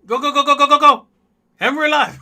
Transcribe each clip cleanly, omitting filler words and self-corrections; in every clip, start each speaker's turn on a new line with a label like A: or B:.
A: Go, go, go, go, go, go, go. Hammer alive.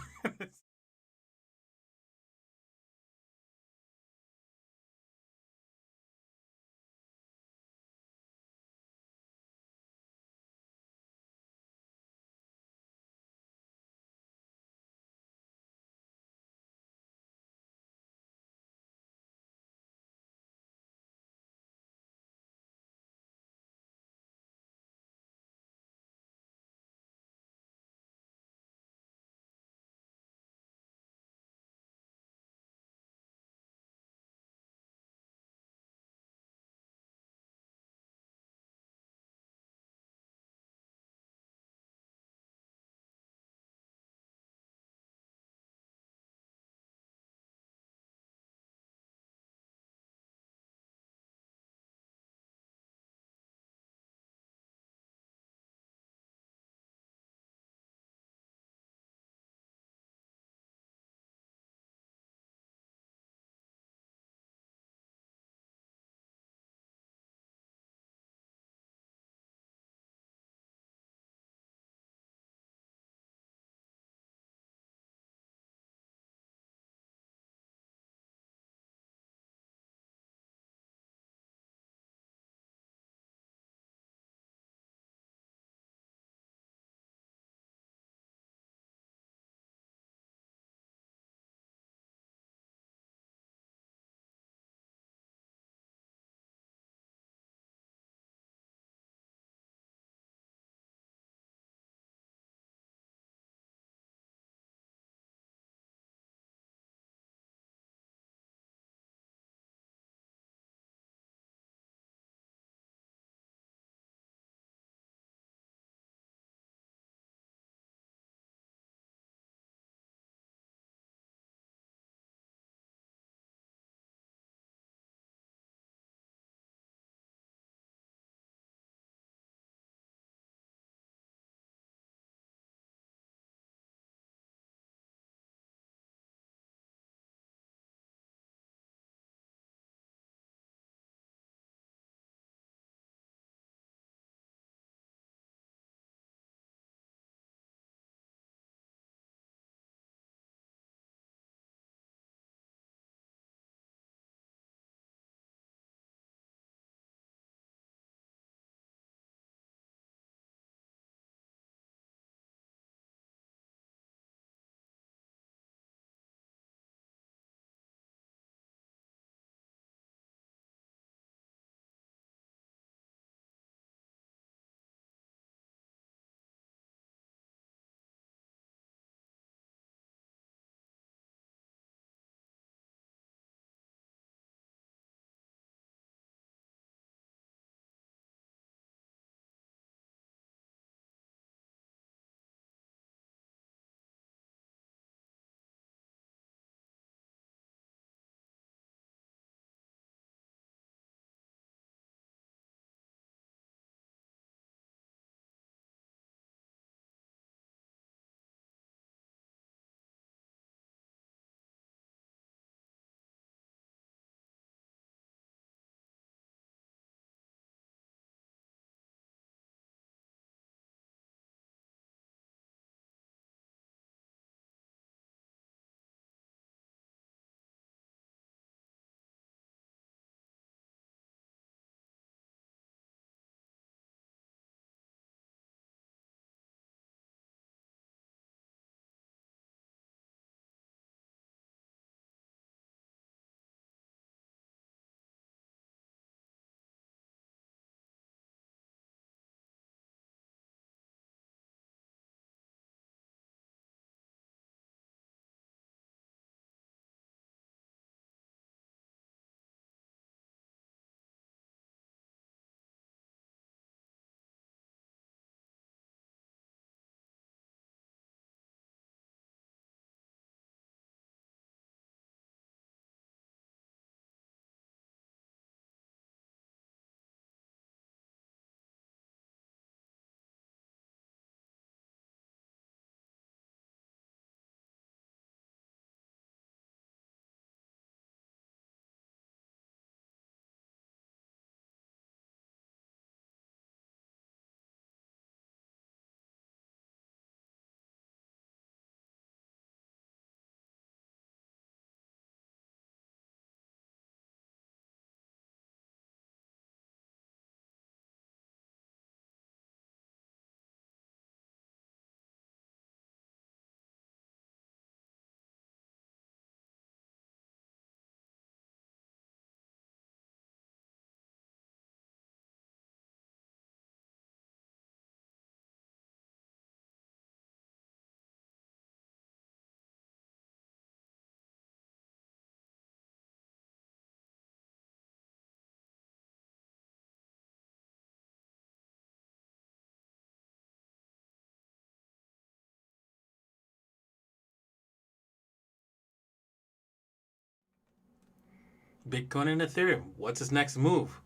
A: Bitcoin and Ethereum. What's its next move?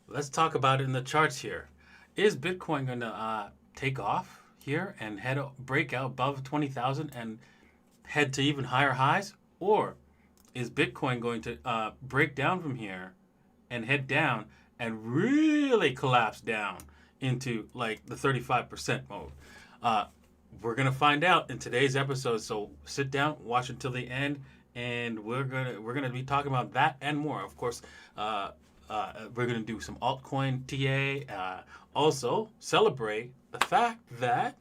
A: Let's talk about it in the charts here. Is Bitcoin going to take off here and break out above 20,000 and head to even higher highs? Or is Bitcoin going to break down from here and head down and really collapse down into like the 35% mode? We're going to find out in today's episode. So sit down, watch until the end, and we're gonna be talking about that and more. Of course, we're gonna do some altcoin TA. Also, celebrate the fact that,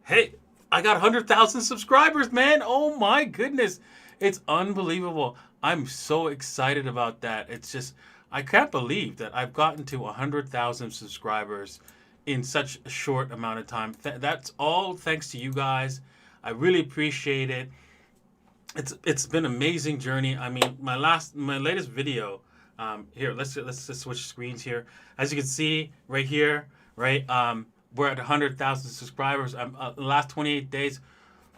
A: hey, I got 100,000 subscribers, man! Oh my goodness, it's unbelievable. I'm so excited about that. It's just, I can't believe that I've gotten to 100,000 subscribers in such a short amount of time. That's all thanks to you guys. I really appreciate it. It's been an amazing journey. I mean, my latest video. Here, let's just switch screens here. As you can see right here, right, we're at 100,000 subscribers. The last 28 days,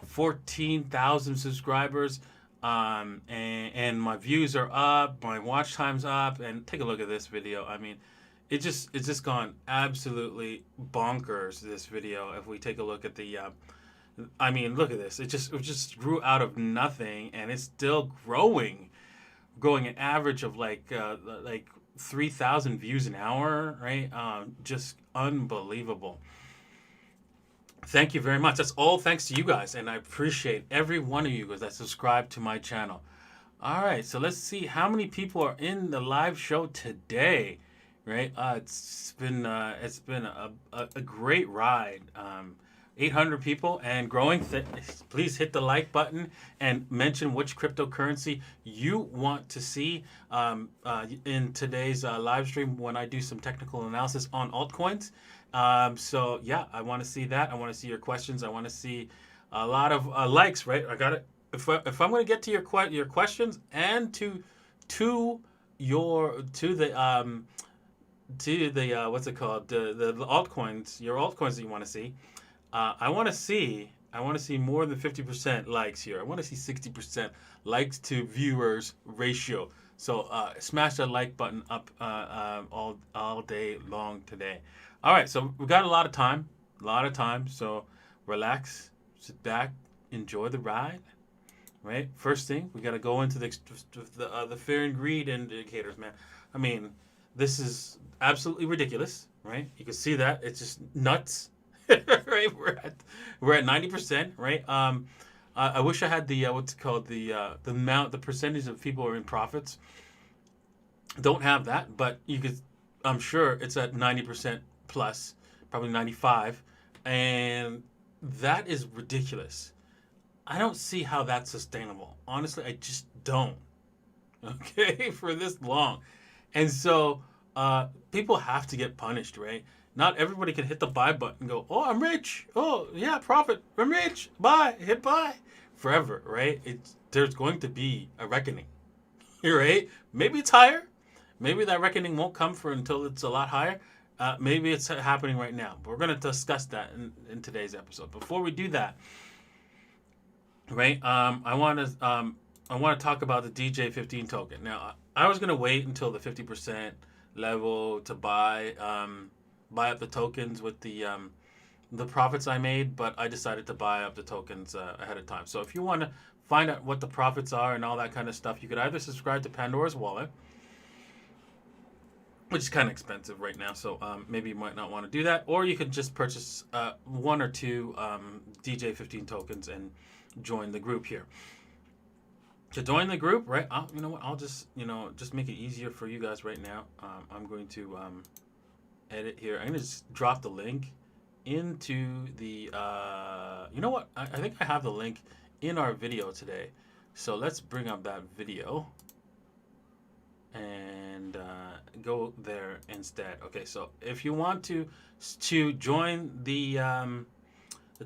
A: 14,000 subscribers. And my views are up, my watch time's up, and take a look at this video. I mean, it's just gone absolutely bonkers, this video. If we take a look at the I mean, look at this. It just grew out of nothing, and it's still growing an average of like 3,000 views an hour, right? Just unbelievable. Thank you very much. That's all thanks to you guys, and I appreciate every one of you guys that subscribe to my channel. All right, so let's see how many people are in the live show today, right? It's been a great ride. 800 people and growing. Please hit the like button and mention which cryptocurrency you want to see in today's live stream when I do some technical analysis on altcoins. So yeah, I want to see that. I want to see your questions. I want to see a lot of likes, right? I got it. If I'm going to get to your questions and to the what's it called, the altcoins, your altcoins that you want to see. I want to see more than 50% likes here. I want to see 60% likes to viewers ratio. So smash that like button up all day long today. All right, so we got a lot of time. So relax, sit back, enjoy the ride. Right. First thing, we got to go into the fear and greed indicators, man. I mean, this is absolutely ridiculous, right? You can see that it's just nuts. Right, we're at 90%, right? I wish I had the what's it called, the percentage of people who are in profits. Don't have that, but you could. I'm sure it's at 90% plus, probably 95, and that is ridiculous. I don't see how that's sustainable. Honestly, I just don't. Okay, for this long, and so people have to get punished, right? Not everybody can hit the buy button and go, oh, I'm rich. Oh, yeah, profit. I'm rich. Buy. Hit buy. Forever, right? There's going to be a reckoning, right? Maybe it's higher. Maybe that reckoning won't come until it's a lot higher. Maybe it's happening right now. But we're going to discuss that in today's episode. Before we do that, right, I want to talk about the DJ15 token. Now, I was going to wait until the 50% level to buy up the tokens with the profits I made, but I decided to buy up the tokens ahead of time. So if you want to find out what the profits are and all that kind of stuff, you could either subscribe to Pandora's Wallet, which is kind of expensive right now, so maybe you might not want to do that, or you could just purchase one or two DJ15 tokens and join the group here. To join the group, right? You know what? I'll just make it easier for you guys right now. I'm going to edit here. I'm going to just drop the link into the, you know what? I think I have the link in our video today. So let's bring up that video and go there instead. Okay, so if you want to join the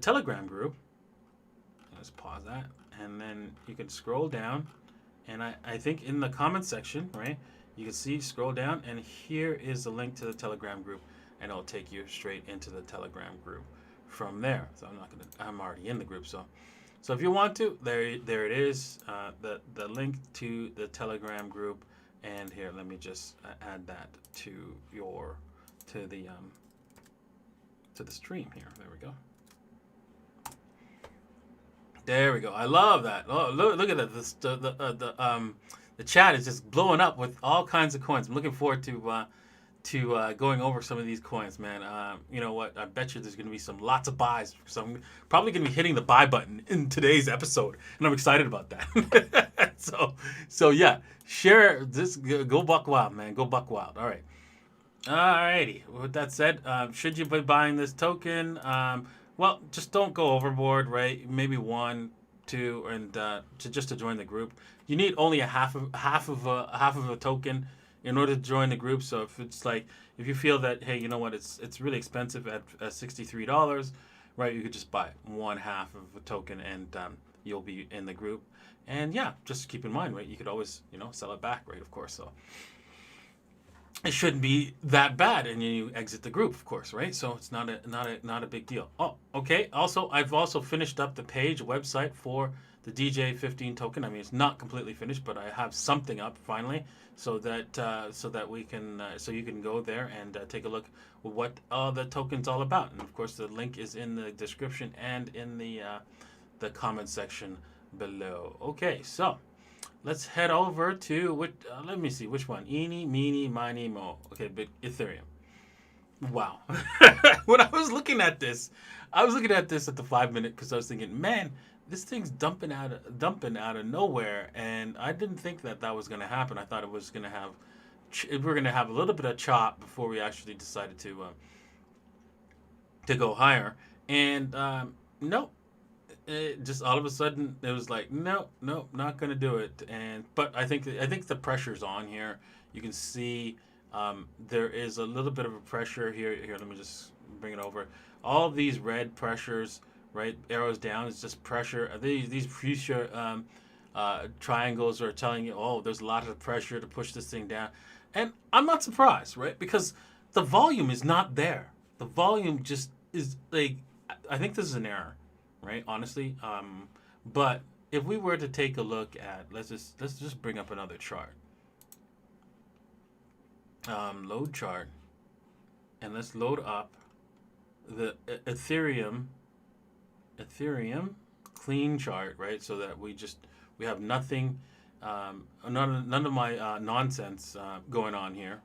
A: Telegram group, let's pause that, and then you can scroll down, and I think in the comment section, right, you can see, scroll down, and here is the link to the Telegram group, and it'll take you straight into the Telegram group from there. So I'm already in the group, so if you want to, there it is, the link to the Telegram group, And here, let me just add that to the stream here. There we go. There we go. I love that. Oh, look at that. The chat is just blowing up with all kinds of coins. I'm looking forward to going over some of these coins, man. You know what? I bet you there's going to be lots of buys. So I'm probably going to be hitting the buy button in today's episode, and I'm excited about that. so yeah, share this. Go buck wild, man. Go buck wild. All right. Alrighty. With that said, should you be buying this token? Well, just don't go overboard, right? Maybe 1, 2, and to join the group. You need only a half of a token in order to join the group. So if you feel that, hey, you know what, it's really expensive at $63, right? You could just buy 1/2 of a token and you'll be in the group. And yeah, just keep in mind, right? You could always sell it back, right? Of course, so. It shouldn't be that bad, and you exit the group, of course, right? So it's not a big deal. Oh, okay. Also, I've also finished up the website for the DJ15 token. I mean, it's not completely finished, but I have something up finally, so that we can so you can go there and take a look at what the token's all about. And of course, the link is in the description and in the comment section below. Okay, so. Let's head over to let me see which one. Eeny, meeny, miny, mo. Okay, but Ethereum. Wow. When I was looking at this at the 5-minute because I was thinking, man, this thing's dumping out of nowhere, and I didn't think that was going to happen. I thought it was going to have we're going to have a little bit of chop before we actually decided to go higher, and no. It just all of a sudden it was like no, not gonna do it. But I think the pressure's on here. You can see there is a little bit of a pressure here. Let me just bring it over. All of these red pressures, right? Arrows down is just pressure. These future triangles are telling you, oh, there's a lot of pressure to push this thing down, and I'm not surprised, right? Because the volume is not there. The volume just is like, I think this is an error. Right, honestly, but if we were to take a look at, let's just bring up another chart, load chart, and let's load up the Ethereum clean chart, right? So that we have nothing, none of my nonsense going on here,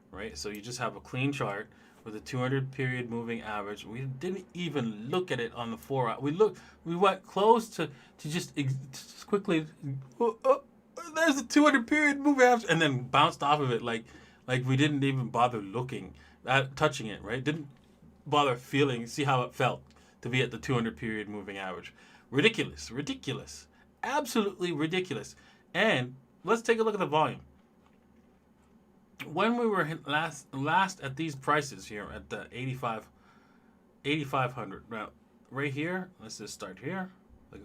A: right? So you just have a clean chart with a 200 period moving average. We didn't even look at it on the 4 hour. We went close to just quickly. There's a 200 period moving average, and then bounced off of it like we didn't even bother looking at touching it. Right? Didn't bother see how it felt to be at the 200 period moving average. Ridiculous, absolutely ridiculous. And let's take a look at the volume. When we were last at these prices here at the 8,500, now right here, let's just start here.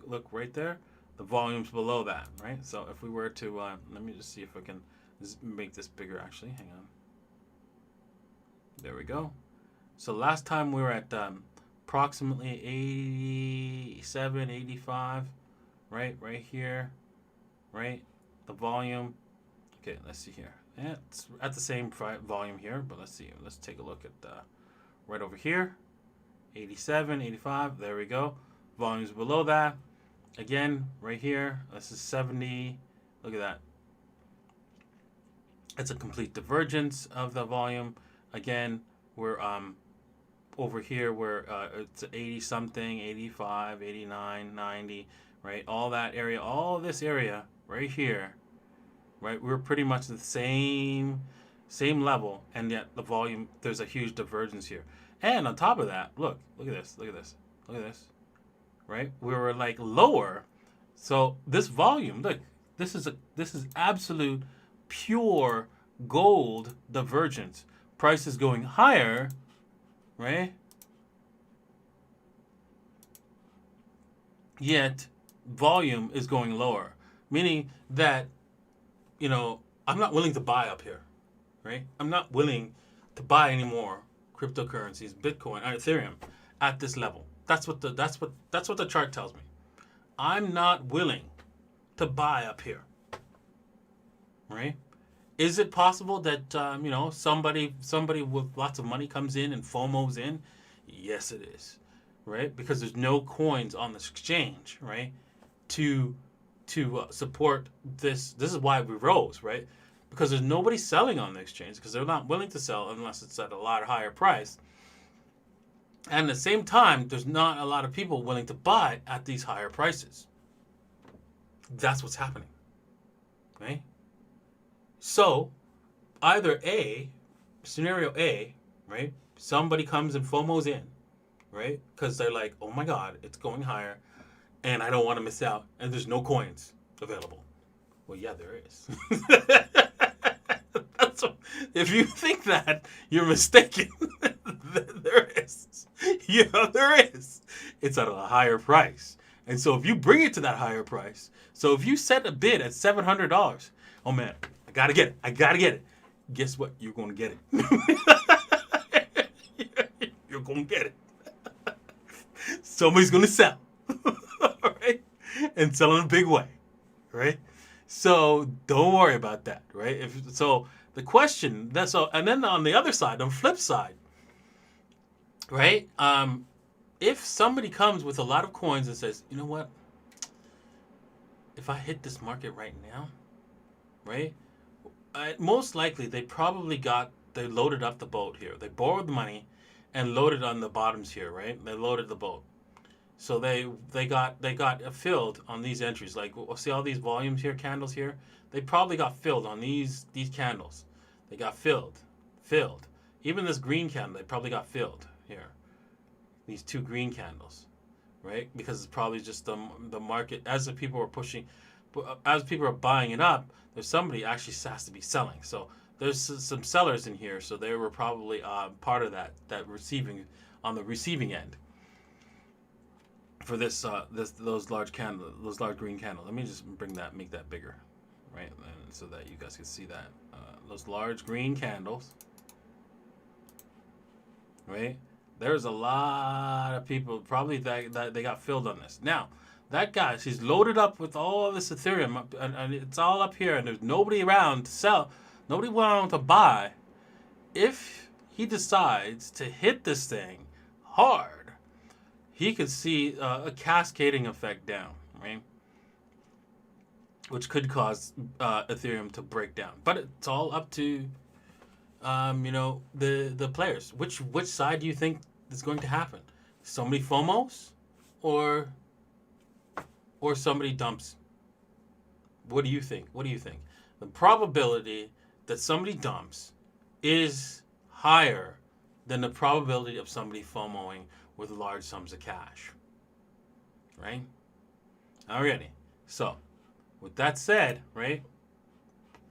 A: Look right there, the volume's below that, right? So if we were to let me just see if I can make this bigger. Actually, hang on. There we go. So last time we were at approximately 87, 85, right here, right? The volume. Okay, let's see here. Yeah, it's at the same volume here, but let's see. Let's take a look at right over here. 87, 85, there we go. Volume's below that. Again, right here, this is 70. Look at that. It's a complete divergence of the volume. Again, we're over here where it's 80 something, 85, 89, 90, right? All that area, all this area right here. Right, we're pretty much the same level, and yet the volume, there's a huge divergence here. And on top of that, look at this, right? We were like lower, so this volume, look, this is absolute pure gold divergence. Price is going higher, right? Yet volume is going lower, meaning that. I'm not willing to buy up here, right? I'm not willing to buy any more cryptocurrencies, Bitcoin, or Ethereum, at this level. That's what the chart tells me. I'm not willing to buy up here, right? Is it possible that somebody with lots of money comes in and FOMOs in? Yes, it is, right? Because there's no coins on this exchange, right? To support this. This is why we rose, right? Because there's nobody selling on the exchange because they're not willing to sell unless it's at a lot higher price. And at the same time, there's not a lot of people willing to buy at these higher prices. That's what's happening, right? So, either scenario A, right? Somebody comes and FOMOs in, right? Because they're like, oh my God, it's going higher, and I don't want to miss out, and there's no coins available. Well, yeah, there is. If you think that, you're mistaken. There is. Yeah, there is. It's at a higher price. And so if you bring it to that higher price, so if you set a bid at $700, oh man, I gotta get it. Guess what? You're gonna get it. You're gonna get it. Somebody's gonna sell. Right? And sell in a big way. Right? So don't worry about that, right? The question and then on the other side, on the flip side, right? If somebody comes with a lot of coins and says, you know what? If I hit this market right now, right? Most likely they loaded up the boat here. They borrowed the money and loaded on the bottoms here, right? They loaded the boat. So they got filled on these entries. Like, see all these volumes here, candles here? They probably got filled on these candles. They got filled. Even this green candle, they probably got filled here. These two green candles, right? Because it's probably just the market, as the people are pushing, as people are buying it up, there's somebody actually has to be selling. So there's some sellers in here, so they were probably part of that receiving, on the receiving end. For those large green candles. Let me just make that bigger, right? And so that you guys can see that those large green candles, right? There's a lot of people probably that they got filled on this. Now, that guy, he's loaded up with all this Ethereum, and it's all up here, and there's nobody around to sell, nobody around to buy. If he decides to hit this thing hard, he could see a cascading effect down, right? Which could cause Ethereum to break down. But it's all up to, the players. Which side do you think is going to happen? Somebody FOMOs, or somebody dumps? What do you think? The probability that somebody dumps is higher than the probability of somebody FOMOing with large sums of cash, right? Alrighty. So, with that said, right,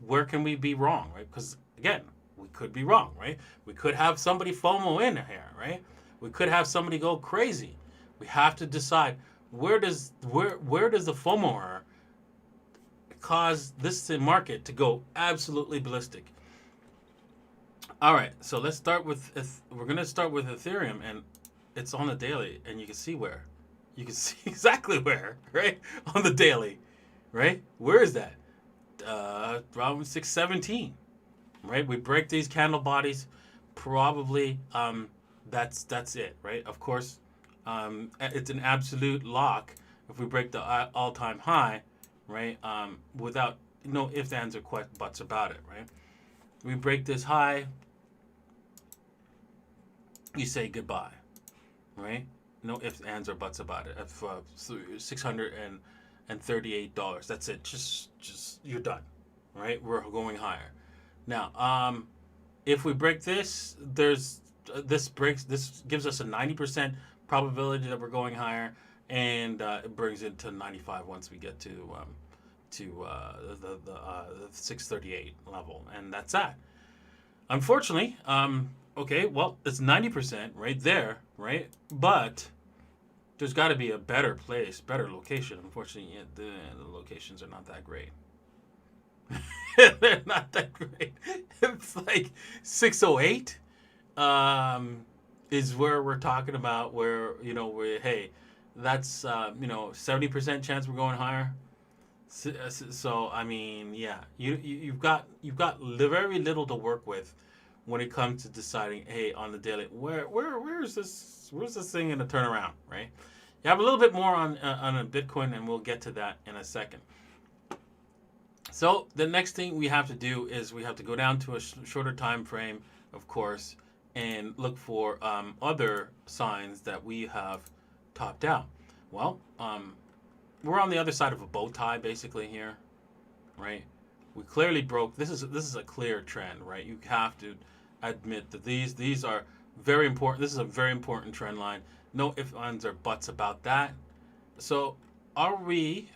A: where can we be wrong, right? Because again, we could be wrong, right? We could have somebody FOMO in here, right? We could have somebody go crazy. We have to decide where does the FOMOer cause this market to go absolutely ballistic. All right, so let's start with we're gonna start with Ethereum, and it's on the daily, and you can see where. You can see exactly where, right? On the daily, right? Where is that? Around 617, right? We break these candle bodies, probably that's it, right? Of course, it's an absolute lock if we break the all-time high, right? Without no ifs, ands, or buts about it, right? We break this high, you say goodbye, right? No ifs, ands, or buts about it. At $638, that's it. Just you're done, right? We're going higher. Now, if we break this, this gives us a 90% probability that we're going higher, and it brings it to 95 once we get to the 638 level, and that's that. Unfortunately, okay, well, it's 90% right there, right? But there's got to be a better place, better location. Unfortunately, the locations are not that great. They're not that great. It's like 608 is where we're talking about, where, hey, that's, 70% chance we're going higher. So I mean, yeah, you've got very little to work with when it comes to deciding, hey, on the daily, where's this thing going to turn around, right? You have a little bit more on a Bitcoin, and we'll get to that in a second. So the next thing we have to do is we have to go down to a shorter time frame, of course, and look for other signs that we have topped out. Well, we're on the other side of a bow tie basically here, right? We clearly broke. This is a clear trend, right? You have to admit that these are very important. This is a very important trend line. No ifs, ands, or buts about that. So are we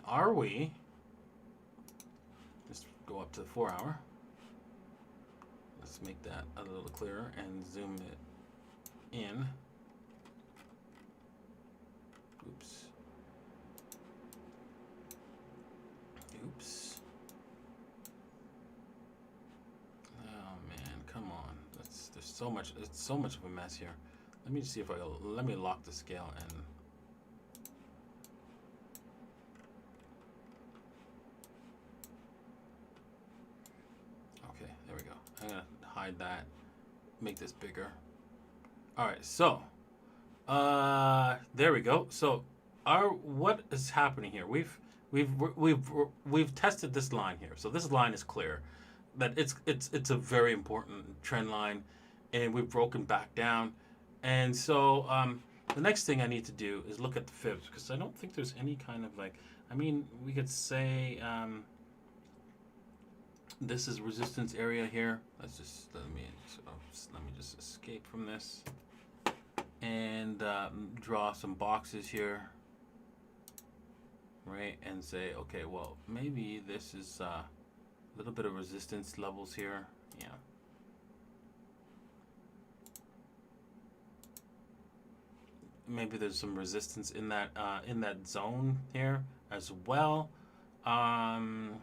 A: just go up to the 4 hour. Let's make that a little clearer and zoom it in. Oops. Oops. Oh man, come on. There's so much. It's so much of a mess here. Let me see if let me lock the scale and. Okay, there we go. I'm gonna hide that. Make this bigger. All right, so there we go. So what is happening here? We've tested this line here. So this line is clear that it's a very important trend line, and we've broken back down. And so the next thing I need to do is look at the fibs, because I don't think there's any kind of like, I mean, we could say this is resistance area here. Let's just let me just escape from this and draw some boxes here, right? And say, okay, well, maybe this is a little bit of resistance levels here. Yeah. Maybe there's some resistance in that zone here as well. And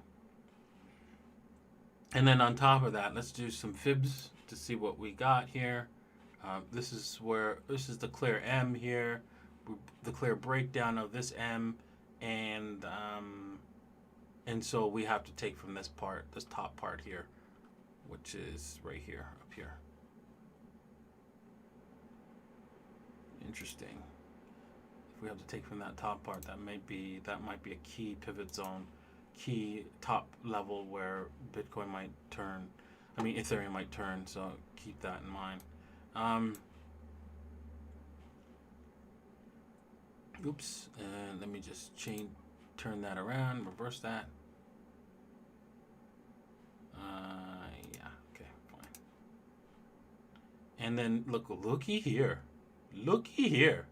A: then on top of that, let's do some fibs to see what we got here. This is the clear M here, the clear breakdown of this M, and so we have to take from this top part here, which is right here, up here. Interesting. If we have to take from that top part, that might be a key pivot zone, key top level where Bitcoin might turn. I mean, Ethereum might turn. So keep that in mind. Oops, and let me just turn that around, reverse that. Yeah, okay, fine. And then looky here. Looky here.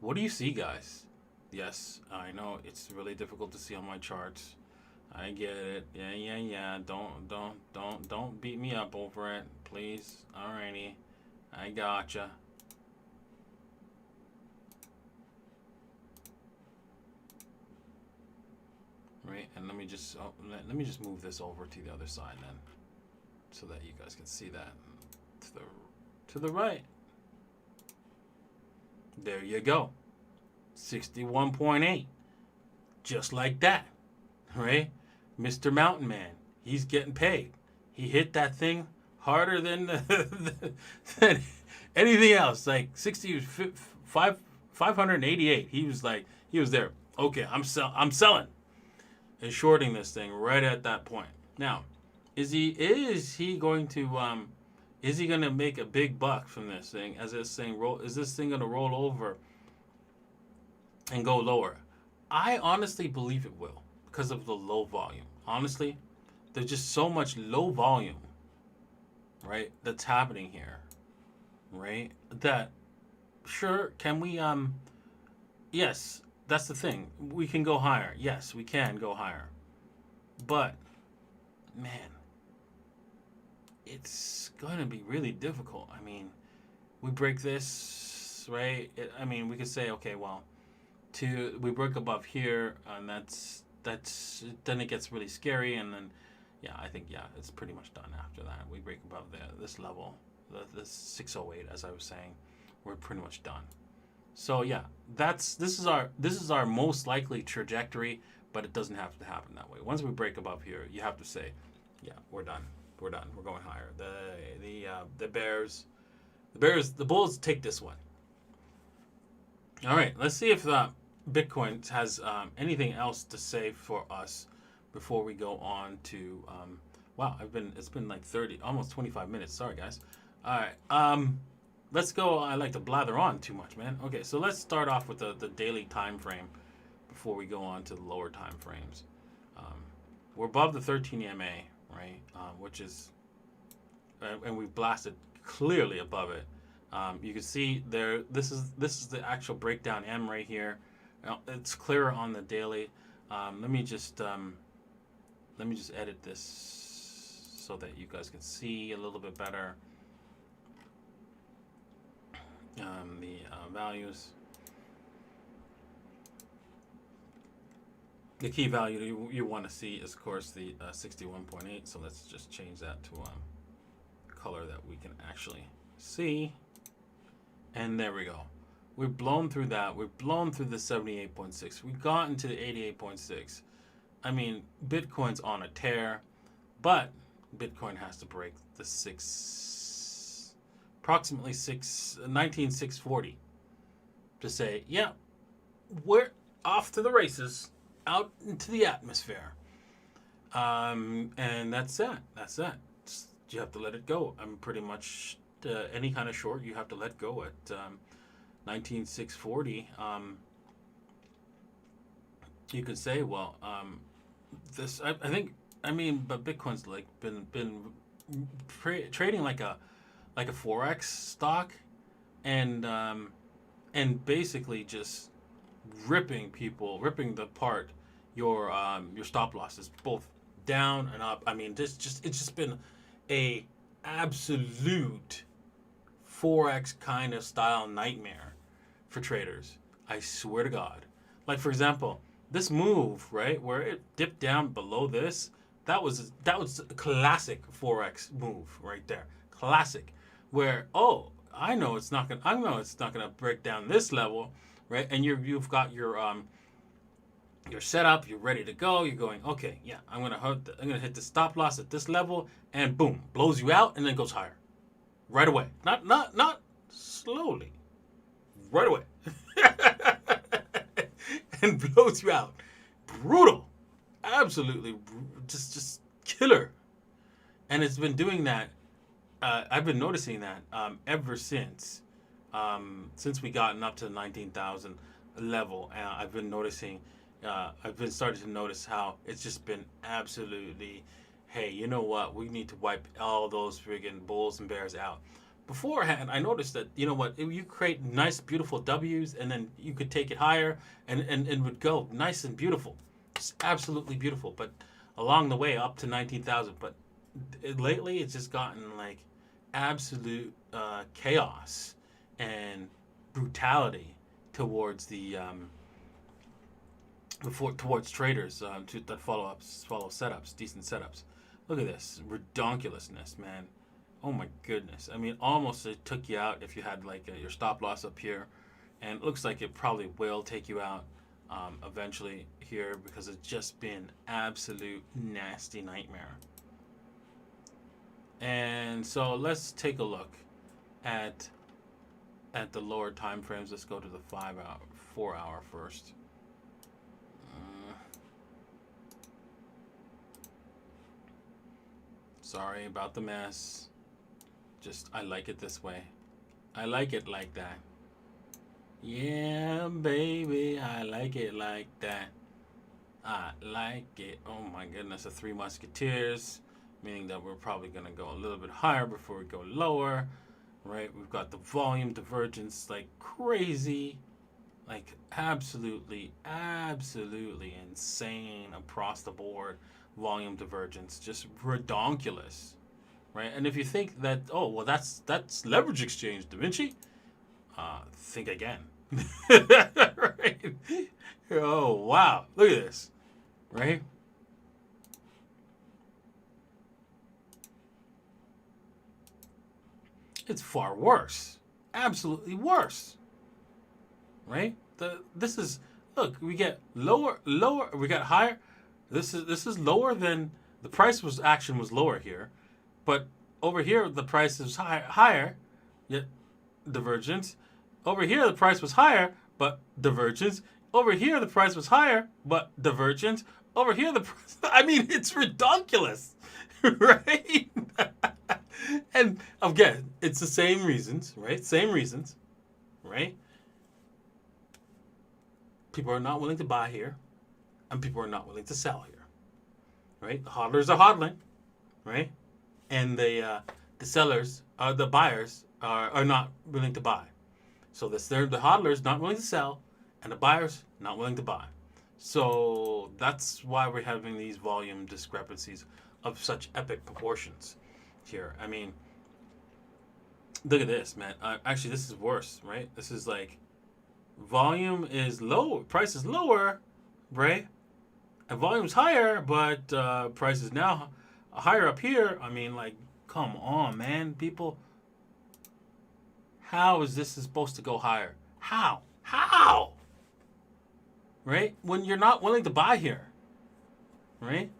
A: What do you see, guys? Yes, I know it's really difficult to see on my charts. I get it. Yeah. Don't beat me up over it, please. Alrighty, I gotcha. Right, and let me just move this over to the other side then, so that you guys can see that to the right. There you go. 61.8. Just like that. Right? Mr. Mountain Man. He's getting paid. He hit that thing harder than anything else. Like 588. He was there. Okay, I'm selling and shorting this thing right at that point. Now, is he going to make a big buck from this thing? Is this thing going to roll over and go lower? I honestly believe it will, because of the low volume. Honestly, there's just so much low volume, right, that's happening here, right? That, sure, can we, yes, that's the thing. We can go higher. Yes, we can go higher. But, man, it's going to be really difficult. I mean, we break this, right? We could say, okay, well, we break above here, and that's then it gets really scary, and then, yeah, I think, yeah, it's pretty much done after that. We break above this level, the 608, as I was saying, we're pretty much done. So yeah, this is our most likely trajectory, but it doesn't have to happen that way. Once we break above here, you have to say, yeah, we're done. We're done. We're going higher. The bulls take this one. All right, let's see if Bitcoin has anything else to say for us before we go on to. Wow, it's been like 30, almost 25 minutes. Sorry, guys. All right, let's go. I like to blather on too much, man. Okay, so let's start off with the daily time frame before we go on to the lower time frames. We're above the 13 EMA, right? Which is, and we've blasted clearly above it. You can see there. This is the actual breakdown M right here. It's clearer on the daily. Let me just edit this so that you guys can see a little bit better the values. The key value you want to see is, of course, the 61.8. So let's just change that to color that we can actually see. And there we go. We've blown through that. We've blown through the 78.6. We've gotten to the 88.6. I mean, Bitcoin's on a tear, but Bitcoin has to break the approximately 19,640 to say, yeah, we're off to the races, out into the atmosphere. And that's that. That's that. You have to let it go. I'm pretty much any kind of short you have to let go at 19,640. You could say, well, this I think but Bitcoin's like been trading like a forex stock, and basically just ripping apart your stop losses both down and up. I mean, it's just been a absolute forex kind of style nightmare for traders. I swear to God. Like, for example, this move, right, where it dipped down below this, that was a classic forex move right there. Classic. Where, I know it's not gonna break down this level, right? And you've got your setup, you're ready to go. You're going, okay, yeah, I'm gonna hit the stop loss at this level, and boom, blows you out, and then goes higher, right away. Not slowly, right away, and blows you out. Brutal, absolutely, just killer. And it's been doing that. I've been noticing that ever since we gotten up to the 19,000 level. I've been noticing. I've been starting to notice how it's just been absolutely, hey, you know what? We need to wipe all those friggin' bulls and bears out. Beforehand, I noticed that, you know what? You create nice, beautiful W's, and then you could take it higher, and it would go nice and beautiful. Just absolutely beautiful. But along the way, up to 19,000. But lately, it's just gotten like absolute chaos and brutality towards the towards traders that follow setups, decent setups. Look at this redonkulousness, man. Oh my goodness. I mean, almost it took you out if you had like your stop loss up here, and it looks like it probably will take you out eventually here, because it's just been absolute nasty nightmare. And so let's take a look at the lower time frames. Let's go to the 4 hour first. Sorry about the mess. Just, I like it this way. I like it like that. Yeah, baby, I like it like that. I like it. Oh my goodness, the Three Musketeers, meaning that we're probably going to go a little bit higher before we go lower, right? We've got the volume divergence like crazy, like absolutely insane across the board. Volume divergence, just redonkulous, right? And if you think that, that's leverage exchange, Da Vinci, think again. Right? Oh wow, look at this, right? It's far worse, absolutely worse, right? This is Look, we get lower, we got higher. This is lower than the price was action was lower here, but over here the price is higher, yet divergence. Over here the price was higher, but divergence. Over here the price was higher, but divergence. Over here the price, I mean, it's ridiculous, right? And again, it's the same reasons, right? Same reasons, right? People are not willing to buy here, and people are not willing to sell here, right? The hodlers are hodling, right? And the sellers, the buyers are not willing to buy. So the hodlers not willing to sell, and the buyers not willing to buy. So that's why we're having these volume discrepancies of such epic proportions here. I mean, look at this, man. Actually, this is worse, right? This is like volume is low, price is lower, right? And volume's higher, but price is now higher up here. I mean, like, come on, man. People, how is this supposed to go higher? How? Right? When you're not willing to buy here, right?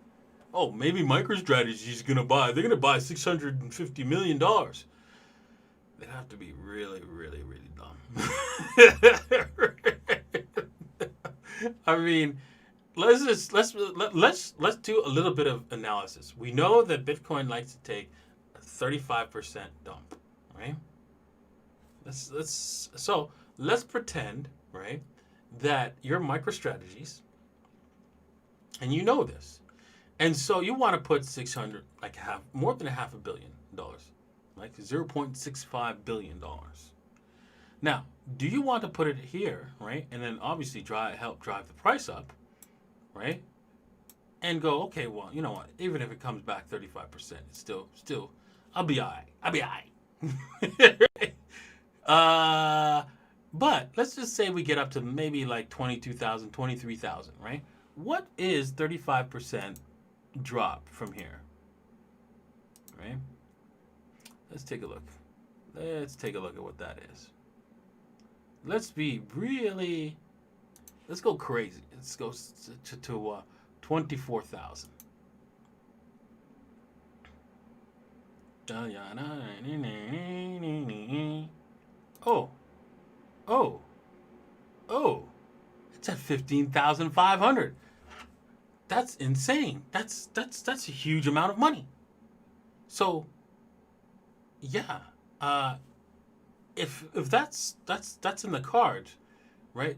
A: Oh, maybe MicroStrategy is going to buy. They're going to buy $650 million. They have to be really, really, really dumb. I mean, let's do a little bit of analysis. We know that Bitcoin likes to take a 35% dump, right? Let's pretend, right, that you're MicroStrategies, and you know this, and so you want to put more than $500 million, like $0.65 billion. Now, do you want to put it here, right, and then obviously help drive the price up, right, and go, okay, well, you know what? Even if it comes back 35%, it's still, I'll be all right. But let's just say we get up to maybe like 22,000, 23,000, right? What is 35% drop from here, right? Let's take a look. Let's take a look at what that is. Let's go crazy. Let's go to 24,000. Oh, it's at 15,500. That's insane. That's a huge amount of money. So, yeah, if that's in the cards, right?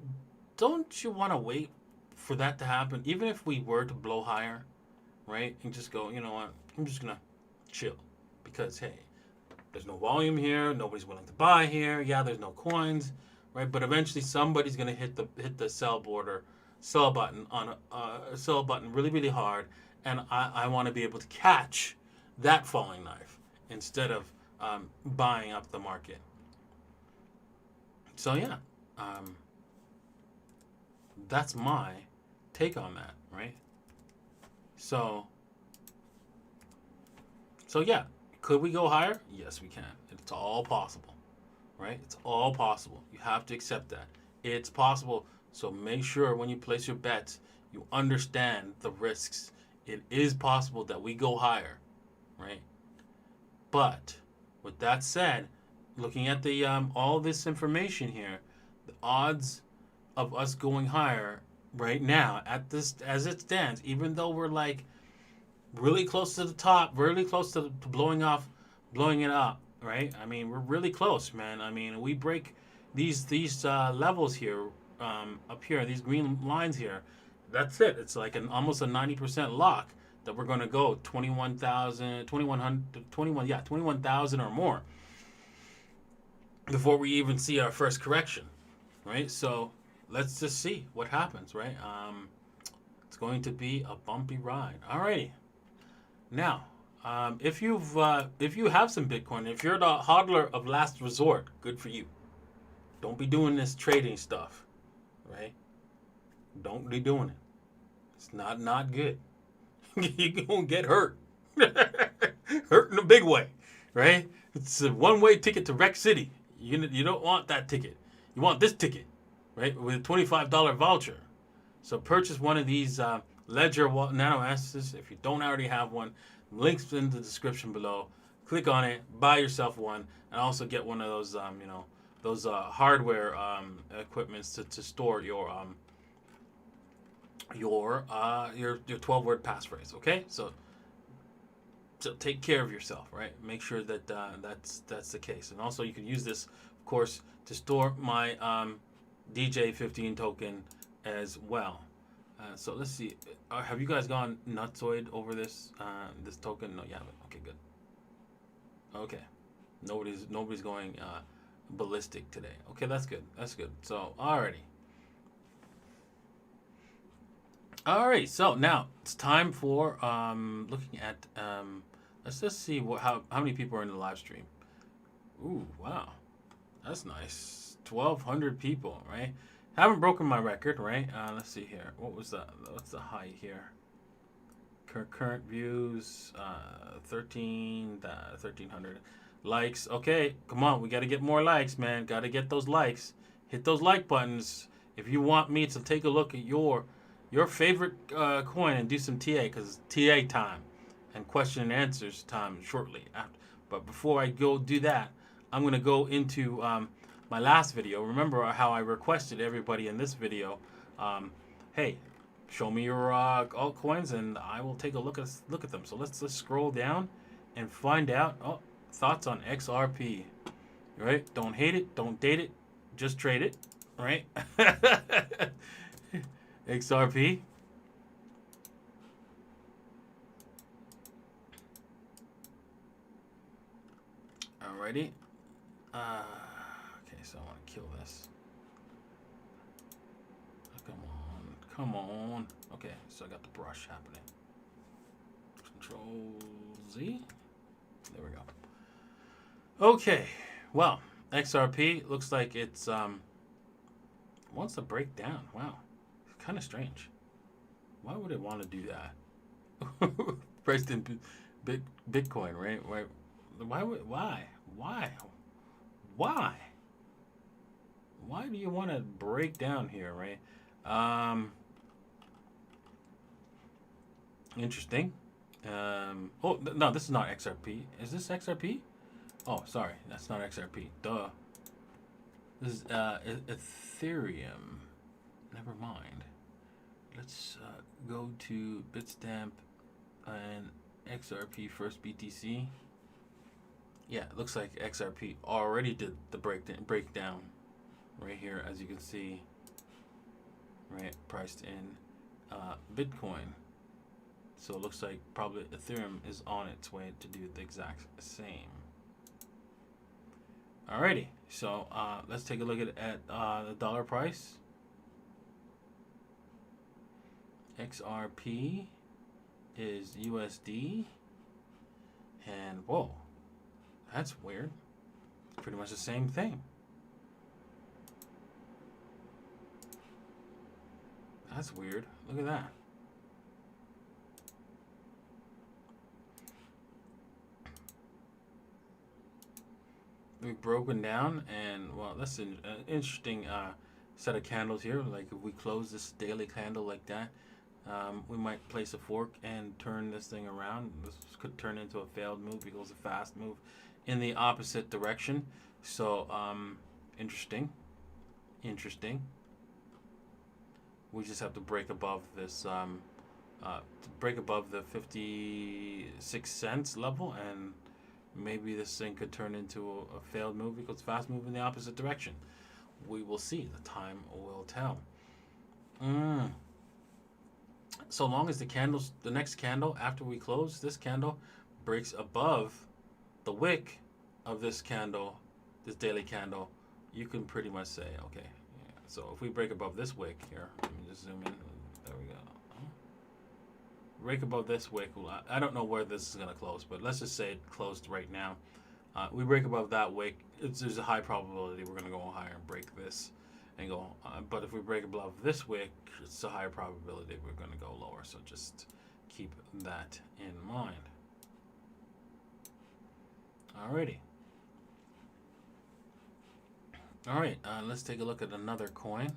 A: Don't you want to wait for that to happen, even if we were to blow higher, right? And just go, you know what? I'm just gonna chill because hey, there's no volume here. Nobody's willing to buy here. Yeah, there's no coins, right? But eventually somebody's gonna hit the sell button on a sell button really, really hard, and I want to be able to catch that falling knife instead of buying up the market. So yeah, that's my take on that, right? So yeah, could we go higher? Yes, we can. It's all possible, right? It's all possible. You have to accept that. It's possible. So make sure when you place your bets, you understand the risks. It is possible that we go higher, right? But with that said, looking at the all this information here, the odds of us going higher right now at this as it stands, even though we're like really close to the top, really close to blowing it up, right? I mean, we're really close, man. I mean, we break these levels here, up here, these green lines here. That's it. It's like almost a 90% lock that we're going to go 21,000 or more before we even see our first correction, right? So let's just see what happens, right? It's going to be a bumpy ride. Alrighty. Now, if you have some Bitcoin, if you're the hodler of last resort, good for you. Don't be doing this trading stuff, right? Don't be doing it. It's not good. You're gonna get hurt. Hurt in a big way, right? It's a one-way ticket to Rec City. You don't want that ticket. You want this ticket, right? With a $25 voucher, So purchase one of these Ledger Nano S's if you don't already have one. Links in the description below. Click on it, buy yourself one, and also get one of those those hardware equipments to store your 12-word passphrase. Okay, so take care of yourself, right? Make sure that that's the case, and also you can use this, of course, to store my DJ15 token as well. So let's see. Have you guys gone nutsoid over this this token? No, you haven't. Okay, good. Okay, nobody's going ballistic today. Okay, that's good. That's good. So alrighty. Alright, so now it's time for looking at let's just see how many people are in the live stream. Ooh, wow. That's nice. 1,200 people, right? Haven't broken my record, right? Let's see here. What's the high here? Current views, 1,300 likes. Okay, come on. We got to get more likes, man. Got to get those likes. Hit those like buttons if you want me to take a look at your favorite coin and do some TA, because TA time and question and answers time shortly after. But before I go do that, I'm going to go into my last video. Remember how I requested everybody in this video, hey, show me your altcoins and I will take a look at them. So let's scroll down and find out thoughts on XRP. Right? Don't hate it, don't date it, just trade it. Right? XRP. Alrighty. Okay, so I want to kill this. Come on. Okay, so I got the brush happening. Control Z. There we go. Okay, well, XRP looks like it's wants to break down. Wow, it's kind of strange. Why would it want to do that? Priced in Bitcoin, right? Why do you want to break down here, right? Interesting. Oh no, this is not XRP. Is this XRP? Oh, sorry, that's not XRP. Duh. This is Ethereum. Never mind. Let's go to Bitstamp and XRP first BTC. Yeah, it looks like XRP already did the breakdown right here, as you can see. Right, priced in Bitcoin. So it looks like probably Ethereum is on its way to do the exact same. Alrighty, so let's take a look at the dollar price. XRP is USD, and whoa, that's weird. Pretty much the same thing. That's weird. Look at that. We've broken down, and well, that's an interesting set of candles here. Like if we close this daily candle like that, we might place a fork and turn this thing around. This could turn into a failed move because a fast move in the opposite direction. So interesting. We just have to break above this, break above the 56 cents level, and maybe this thing could turn into a failed move because fast move in the opposite direction. We will see. The time will tell. So long as the next candle after we close, this candle breaks above the wick of this candle, this daily candle, you can pretty much say, okay. Yeah. So if we break above this wick here, let me just zoom in. There we go. Break above this wick. Well, I don't know where this is going to close, but let's just say it closed right now. We break above that wick. There's a high probability we're going to go higher and break this and go. But if we break above this wick, it's a higher probability we're going to go lower. So just keep that in mind. Alrighty. All right, let's take a look at another coin.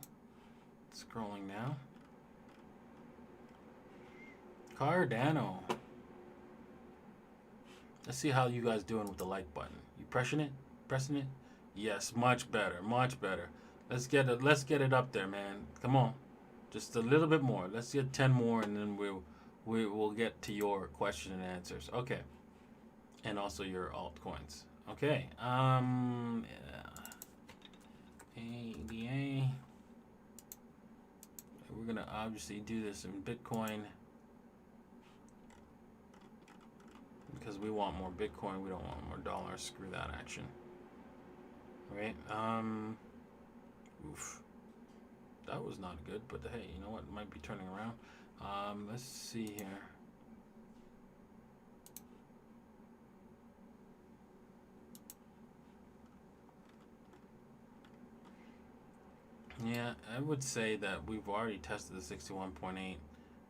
A: Scrolling now. Cardano. Let's see how you guys doing with the like button. You pressing it? Pressing it? Yes, much better, much better. Let's get it up there, man. Come on. Just a little bit more. Let's get 10 more and then we'll get to your question and answers. Okay. And also your altcoins. Okay. ADA. We're going to obviously do this in Bitcoin because we want more Bitcoin. We don't want more dollars. Screw that action. Right? Oof. That was not good, but hey, you know what? It might be turning around. Let's see here. Yeah, I would say that we've already tested the 61.8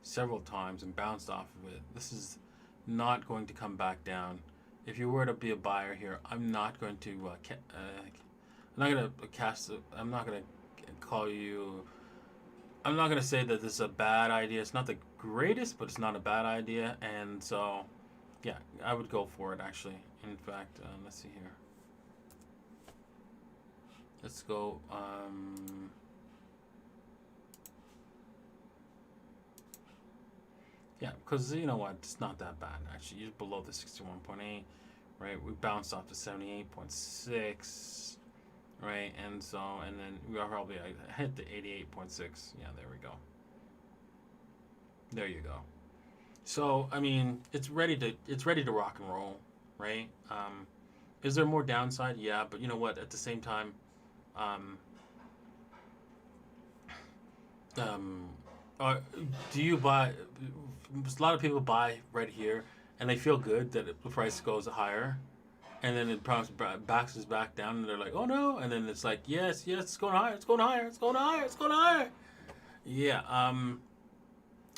A: several times and bounced off of it. This is not going to come back down. If you were to be a buyer here, I'm not going to I'm not going to call you. I'm not going to say that this is a bad idea. It's not the greatest, but it's not a bad idea. And so, yeah, I would go for it, actually. In fact, let's see here. Let's go. Yeah, because you know what? It's not that bad, actually. You're below the 61.8, right? We bounced off to 78.6. Right, and so, and then we are probably hit the 88.6. Yeah, there we go. There you go. So, I mean, it's ready to rock and roll, right? Is there more downside? Yeah, but you know what? At the same time, do you buy? A lot of people buy right here, and they feel good that the price goes higher. And then it probably backs us back down, and they're like, "Oh no!" And then it's like, "Yes, it's going higher, it's going higher, it's going higher, it's going higher." Yeah,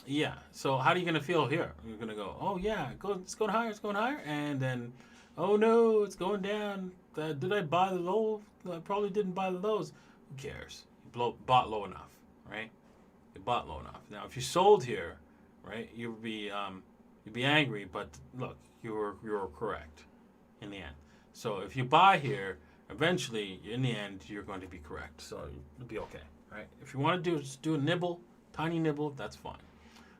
A: yeah. So how are you gonna feel here? You're gonna go, "Oh yeah, it's going higher, it's going higher," and then, "Oh no, it's going down. Did I buy the low? I probably didn't buy the lows. Who cares? You bought low enough, right? You bought low enough. Now, if you sold here, right, you'd be angry, but look, you were correct in the end. So if you buy here, eventually, in the end, you're going to be correct. So you'll be okay, right? If you want to just do a nibble, tiny nibble, that's fine. All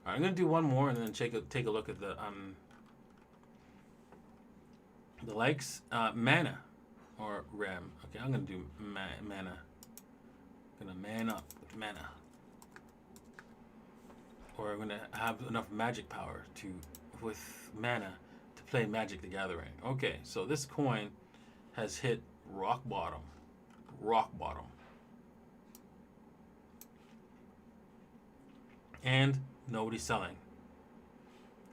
A: right, I'm going to do one more and then take a look at the likes. Mana or RAM. Okay, I'm going to do mana. I'm going to man up with mana. Or I'm going to have enough magic power with mana to play Magic the Gathering. Okay, so this coin has hit rock bottom. Rock bottom. And nobody's selling.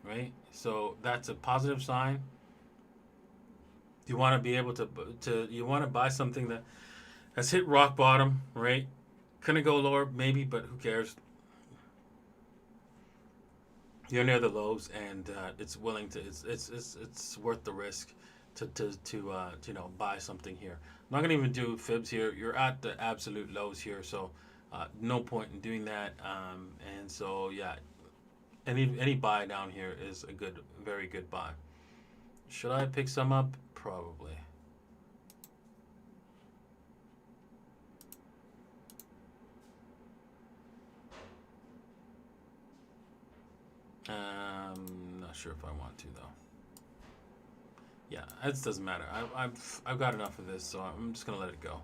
A: Right? So that's a positive sign. You want to be able to you want to buy something that has hit rock bottom, right? Couldn't go lower, maybe, but who cares? You're near the lows, and it's willing to. It's worth the risk to buy something here. I'm not gonna even do fibs here. You're at the absolute lows here, so no point in doing that. And so yeah, any buy down here is a very good buy. Should I pick some up? Probably. Not sure if I want to though. Yeah, it doesn't matter. I've got enough of this, so I'm just gonna let it go.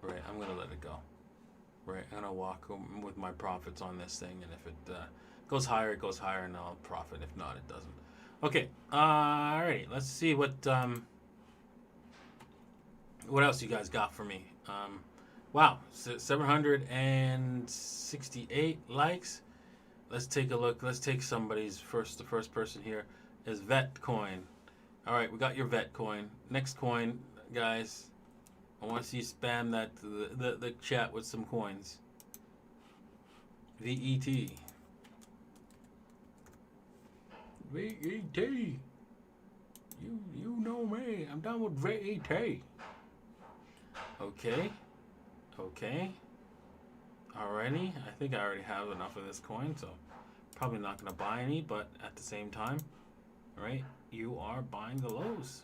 A: Right, I'm gonna let it go. Right, I'm gonna walk with my profits on this thing, and if it goes higher, it goes higher, and I'll profit. If not, it doesn't. Okay. Alrighty. Let's see what else you guys got for me. Wow, 768 likes. Let's take a look. Let's take somebody's first. The first person here is Vetcoin. All right, we got your Vetcoin. Next coin, guys. I want to see you spam the chat with some coins. VET. VET. You know me. I'm done with VET. Okay. Okay. Alrighty. I think I already have enough of this coin, so probably not going to buy any, but at the same time, right, you are buying the lows,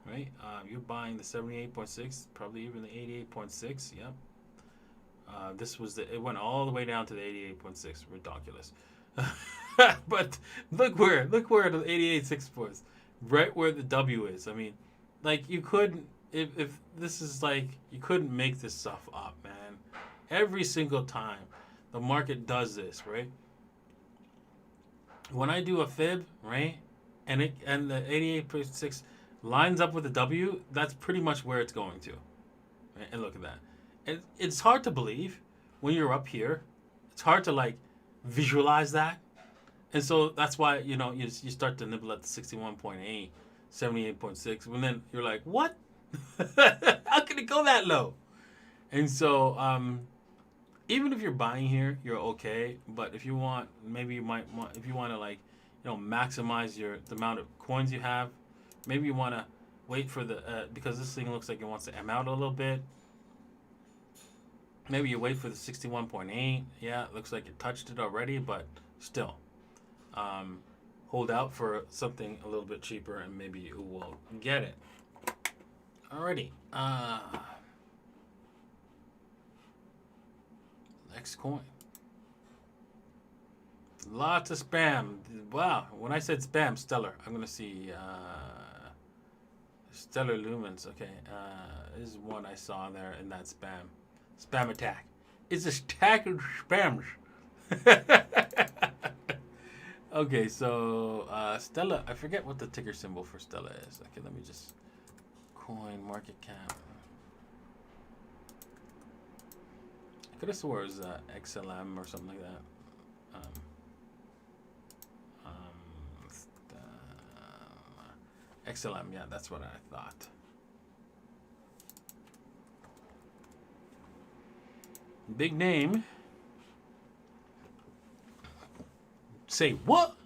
A: right? You're buying the 78.6, probably even the 88.6. Yep. This was it went all the way down to the 88.6. Ridiculous. But look where the 88.6 was, right where the W is. I mean, like, you couldn't, if this is like, you couldn't make this stuff up, man. Every single time the market does this, right? When I do a fib, right, and the 88.6 lines up with the W, that's pretty much where it's going to. Right? And look at that. It's hard to believe when you're up here. It's hard to, like, visualize that. And so that's why, you know, you start to nibble at the 61.8, 78.6, and then you're like, what? How can it go that low? And so even if you're buying here, you're okay. But if you want, maybe you might want, if you want to, like, you know, maximize the amount of coins you have, maybe you want to wait for the, because this thing looks like it wants to M out a little bit. Maybe you wait for the 61.8. Yeah, it looks like it touched it already, but still. Hold out for something a little bit cheaper and maybe you will get it. Alrighty. Next coin. Lots of spam. Wow. When I said spam, Stellar. I'm going to see Stellar Lumens. Okay. This is one I saw there in that spam. Spam attack. It's a stack of spams. Okay, so Stella, I forget what the ticker symbol for Stella is. Okay, let me just coin market cap. I could have swore it was XLM or something like that. XLM, yeah, that's what I thought. Big name. Say what?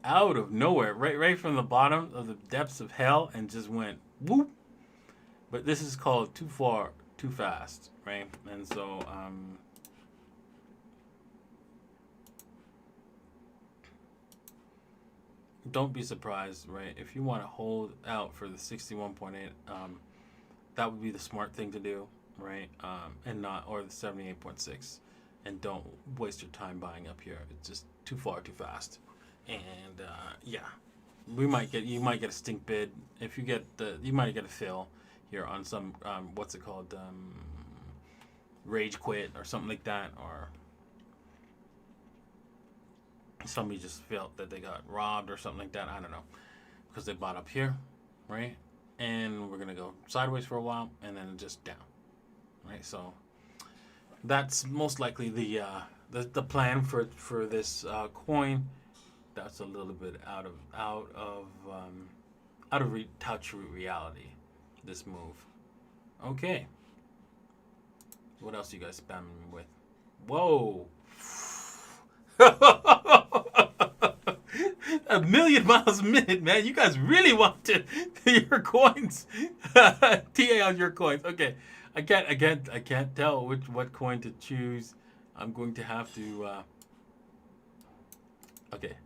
A: Out of nowhere, right from the bottom of the depths of hell, and just went whoop. But this is called too far, too fast, right? And so don't be surprised, right? If you want to hold out for the 61.8, that would be the smart thing to do, right? And not, or the 78.6. And don't waste your time buying up here. It's just too far, too fast. And yeah, you might get a stink bid if you get you might get a fill here on some what's it called, rage quit or something like that, or somebody just felt that they got robbed or something like that. I don't know, because they bought up here, right? And we're gonna go sideways for a while and then just down, right? So that's most likely the plan for this coin. That's a little bit out of touch with reality. This move. Okay. What else you guys spamming me with? Whoa. 1,000,000 miles a minute, man. You guys really want your coins. TA on your coins. Okay. I can't tell what coin to choose. I'm going to have to okay.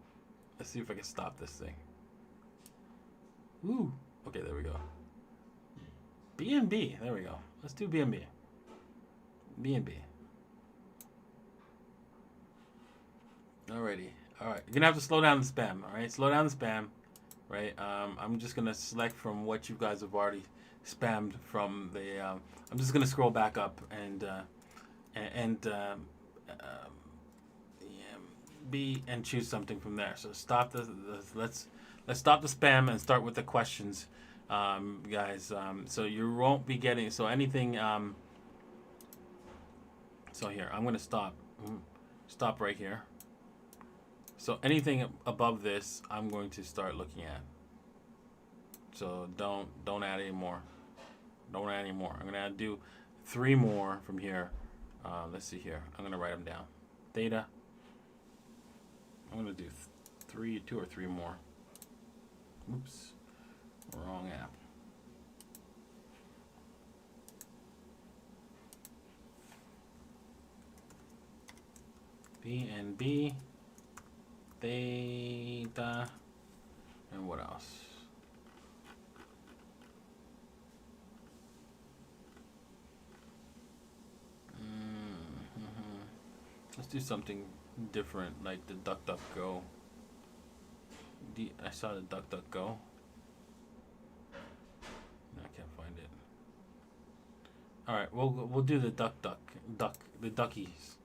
A: Let's see if I can stop this thing. Ooh. Okay, there we go. BNB. There we go. Let's do BNB. BNB. Alrighty. Alright. You're gonna have to slow down the spam. Alright? Slow down the spam. Right? I'm just gonna select from what you guys have already spammed from the I'm just gonna scroll back up and choose something from there. So stop let's stop the spam and start with the questions, guys. So you won't be getting anything. So here I'm gonna stop right here. So anything above this, I'm going to start looking at. So don't add any more. Don't add any more. I'm gonna do 3 more from here. Let's see here. I'm gonna write them down. Theta. I'm gonna do 2 or 3 more. Oops, wrong app. BNB, Theta, and what else? Let's do something different, like the DuckDaoGo. I saw the DuckDaoGo. I can't find it. All right, we'll do the duck, the duckies.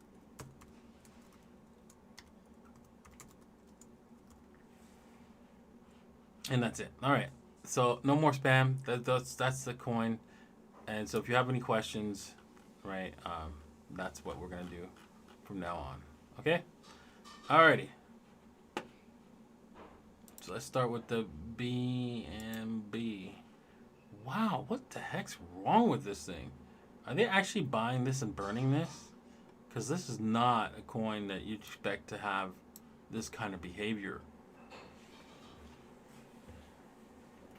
A: And that's it. All right. So no more spam. That's the coin. And so if you have any questions, right, that's what we're gonna do from now on. Okay. Alrighty. So let's start with the BNB. Wow, what the heck's wrong with this thing? Are they actually buying this and burning this? Because this is not a coin that you'd expect to have this kind of behavior.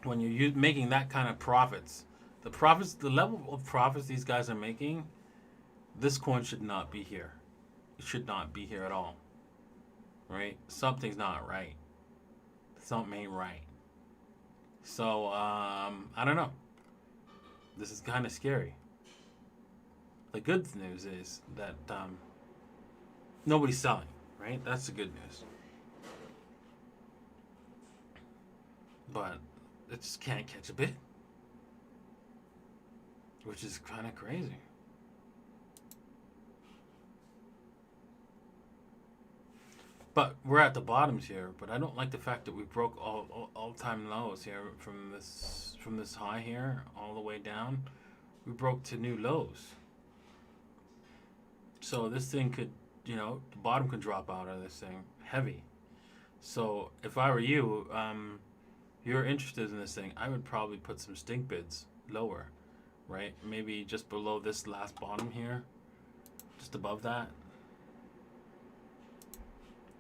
A: When you're making that kind of profits, the level of profits these guys are making, this coin should not be here. It should not be here at all. Right? Something's not right. Something ain't right. So, I don't know. This is kind of scary. The good news is that nobody's selling, right? That's the good news. But it just can't catch a bid, which is kind of crazy. But we're at the bottoms here. But I don't like the fact that we broke all-time lows here from this high here all the way down. We broke to new lows. So this thing could, the bottom could drop out of this thing heavy. So if I were you, you're interested in this thing, I would probably put some stink bids lower, right? Maybe just below this last bottom here, just above that.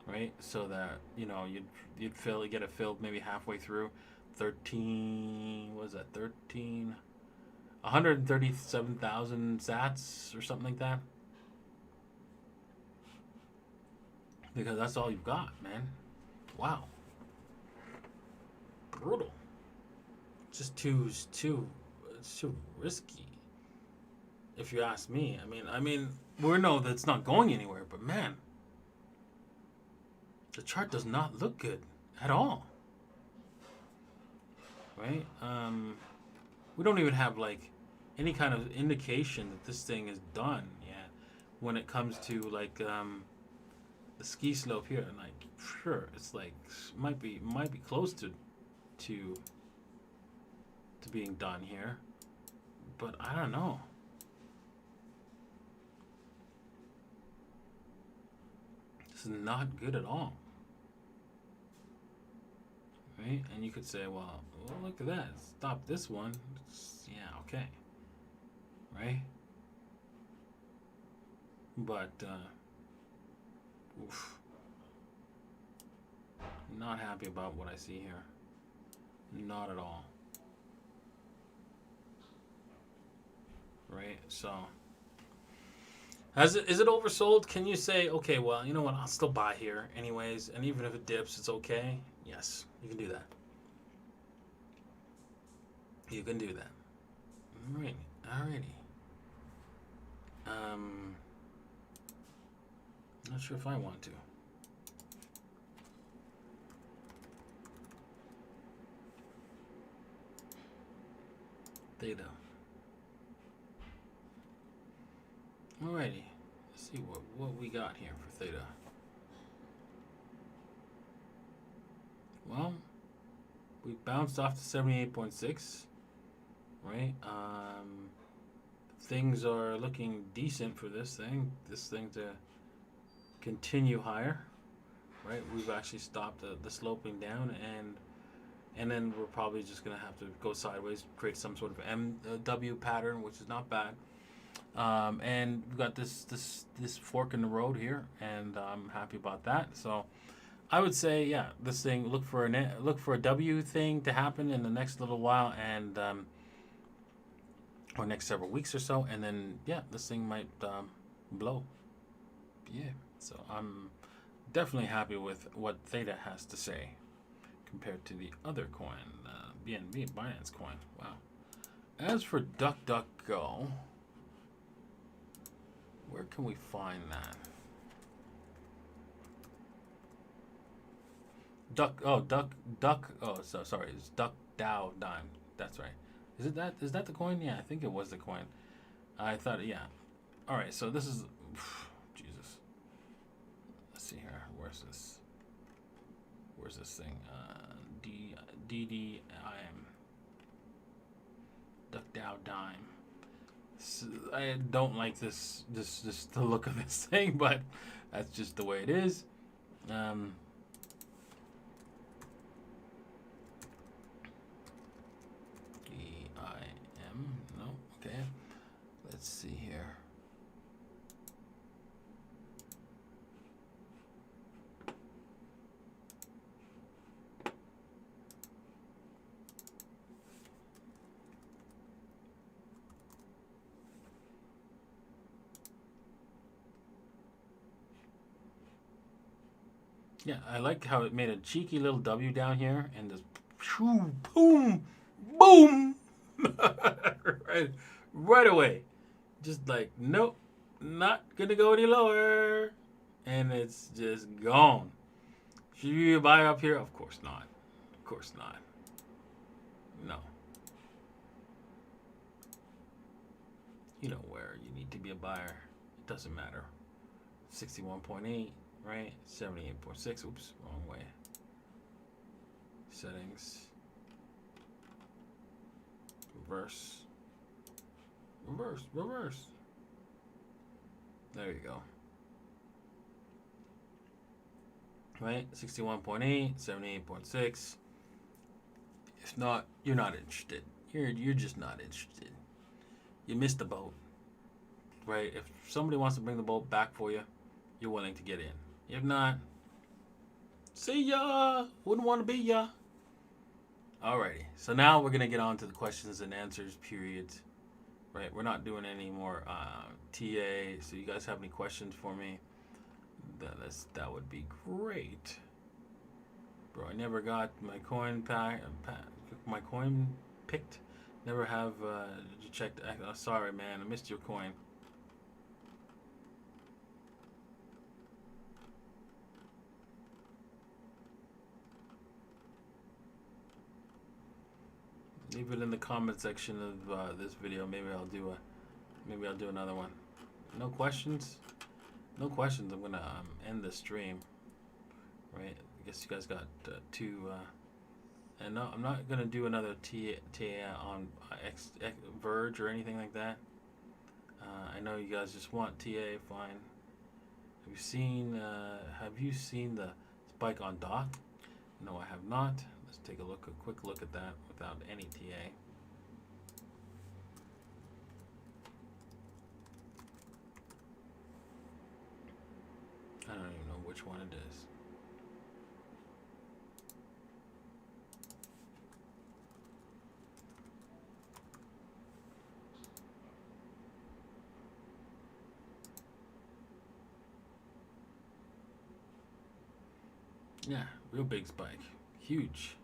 A: Right, so that you'd get it filled maybe halfway through. 137,000 sats or something like that. Because that's all you've got, man. Wow, brutal. It's too risky, if you ask me. I mean, we know that it's not going anywhere, but man. The chart does not look good at all, right? We don't even have like any kind of indication that this thing is done yet. When it comes to like the ski slope here, and like sure, it's like might be close to being done here, but I don't know. This is not good at all. Right? And you could say, well, look at that. Stop this one. Yeah, okay. Right? But, not happy about what I see here. Not at all. Right? So, is it oversold? Can you say, okay, well, you know what? I'll still buy here anyways. And even if it dips, it's okay. Yes, you can do that. You can do that. Alrighty. Not sure if I want to. Theta. Alrighty. Let's see what we got here for Theta. Well, we bounced off to 78.6, right? Things are looking decent for this thing. This thing to continue higher, right? We've actually stopped the sloping down, and then we're probably just gonna have to go sideways, create some sort of MW pattern, which is not bad. And we've got this fork in the road here, and I'm happy about that. So I would say, yeah, this thing, look for a W thing to happen in the next little while, and or next several weeks or so, and then yeah, this thing might blow. Yeah. So I'm definitely happy with what Theta has to say compared to the other coin, BNB, Binance coin. Wow. As for DuckDuckGo, where can we find that? Sorry, it's DuckDaoDime. That's right. Is it that? Is that the coin? Yeah, I think it was the coin. I thought, yeah. All right, so this is, Jesus. Let's see here. Where's this? Where's this thing? DDIM. DuckDaoDime. I don't like this the look of this thing, but that's just the way it is. DIM. No, okay. Let's see here. Yeah, I like how it made a cheeky little W down here and just boom, boom, right away. Just like, nope, not gonna go any lower, and it's just gone. Should you buy up here? Of course not. Of course not. No. You know where you need to be a buyer. It doesn't matter. 61.8. Right? 78.6. Oops, wrong way. Settings. Reverse. Reverse. Reverse. There you go. Right? 61.8, 78.6. If not, you're not interested. You're just not interested. You missed the boat. Right? If somebody wants to bring the boat back for you, you're willing to get in. If not, see ya. Wouldn't want to be ya. Alrighty. So now we're gonna get on to the questions and answers period. Right. We're not doing any more TA. So you guys have any questions for me? That would be great. Bro, I never got my coin my coin picked. Never have checked. Sorry, man. I missed your coin. Leave it in the comment section of this video. Maybe I'll do another one. No questions? No questions. I'm gonna end the stream. Right? I guess you guys got two. And no, I'm not gonna do another TA on Verge or anything like that. I know you guys just want TA. Fine. Have you seen the spike on Doc? No, I have not. Let's take a quick look at that without any TA. I don't even know which one it is. Yeah, real big spike. Huge.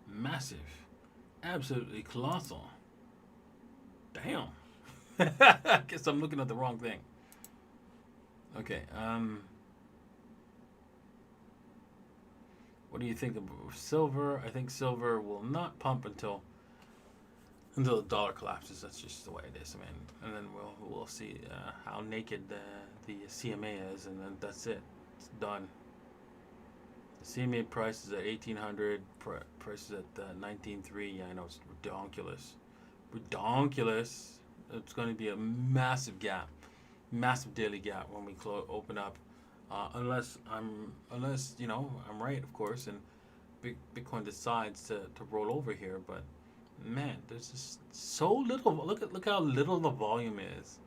A: Massive. Absolutely colossal. Damn. I guess I'm looking at the wrong thing. Okay, what do you think of silver? I think silver will not pump until the dollar collapses. That's just the way it is. I mean, and then we'll see how naked the CMA is, and then that's it. It's done. The CMA price is at 1800. Price is at 19.3. Yeah, I know, it's redonkulous. Redonkulous. It's going to be a massive gap, massive daily gap when we open up. Unless I'm right, of course, and Bitcoin decides to roll over here. But man, there's just so little. Look how little the volume is,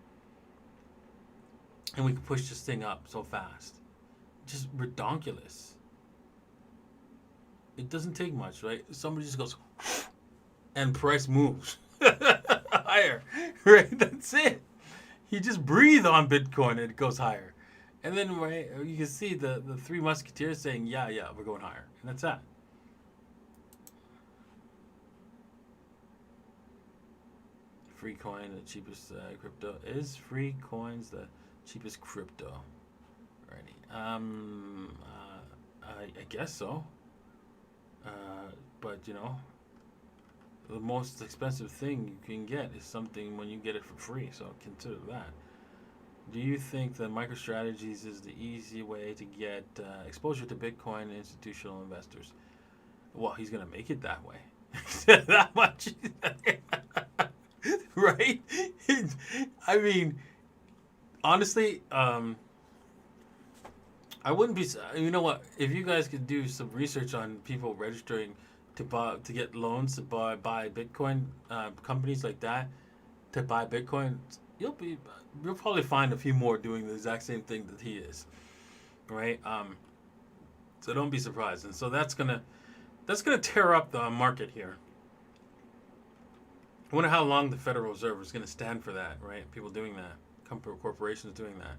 A: and we can push this thing up so fast. Just redonkulous. It doesn't take much, right? Somebody just goes, and price moves higher, right? That's it. You just breathe on Bitcoin and it goes higher. And then right, you can see the three musketeers saying, "Yeah, yeah, we're going higher," and that's that. Free coin, the cheapest crypto. Is free coins the cheapest crypto? Alrighty. I guess so. But you know, the most expensive thing you can get is something when you get it for free. So consider that. Do you think that MicroStrategies is the easy way to get exposure to Bitcoin institutional investors? Well, he's gonna make it that way. That much, right? I mean, honestly, I wouldn't be. You know what? If you guys could do some research on people registering to buy to get loans to buy Bitcoin, companies like that to buy Bitcoin, you'll be you'll probably find a few more doing the exact same thing that he is, right? So don't be surprised. And so that's gonna tear up the market here. I wonder how long the Federal Reserve is gonna stand for that, right? People doing that, corporations doing that.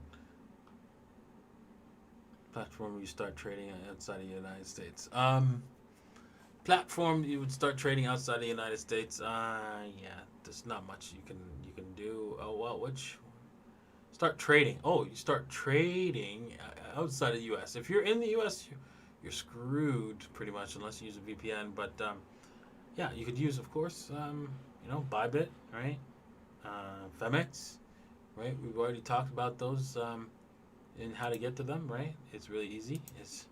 A: Platform you start trading outside of the United States. Platform you would start trading outside the United States. Yeah, there's not much you can do. Oh well, which start trading? Oh, you start trading outside of the U.S. If you're in the U.S., you're screwed pretty much unless you use a VPN. But yeah, you could use, of course, Bybit, right? Femex, right? We've already talked about those. And how to get to them, right? It's really easy. It's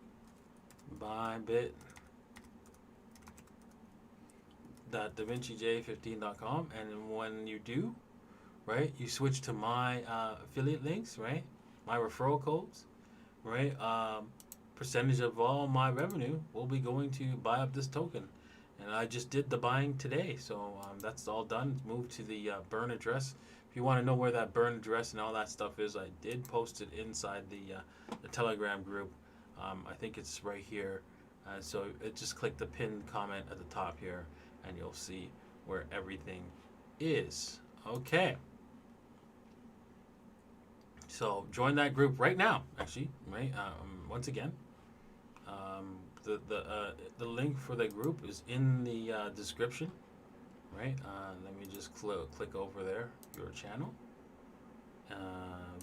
A: bybit.davincij15.com, and when you do, right, you switch to my affiliate links, right? My referral codes, right? Percentage of all my revenue will be going to buy up this token. And I just did the buying today, so that's all done. It's moved to the burn address. If you want to know where that burn address and all that stuff is, I did post it inside the Telegram group. I think it's right here. So just click the pinned comment at the top here, and you'll see where everything is. Okay. So join that group right now, actually, right? Once again, the link for the group is in the description, right? Let me just click over there, your channel,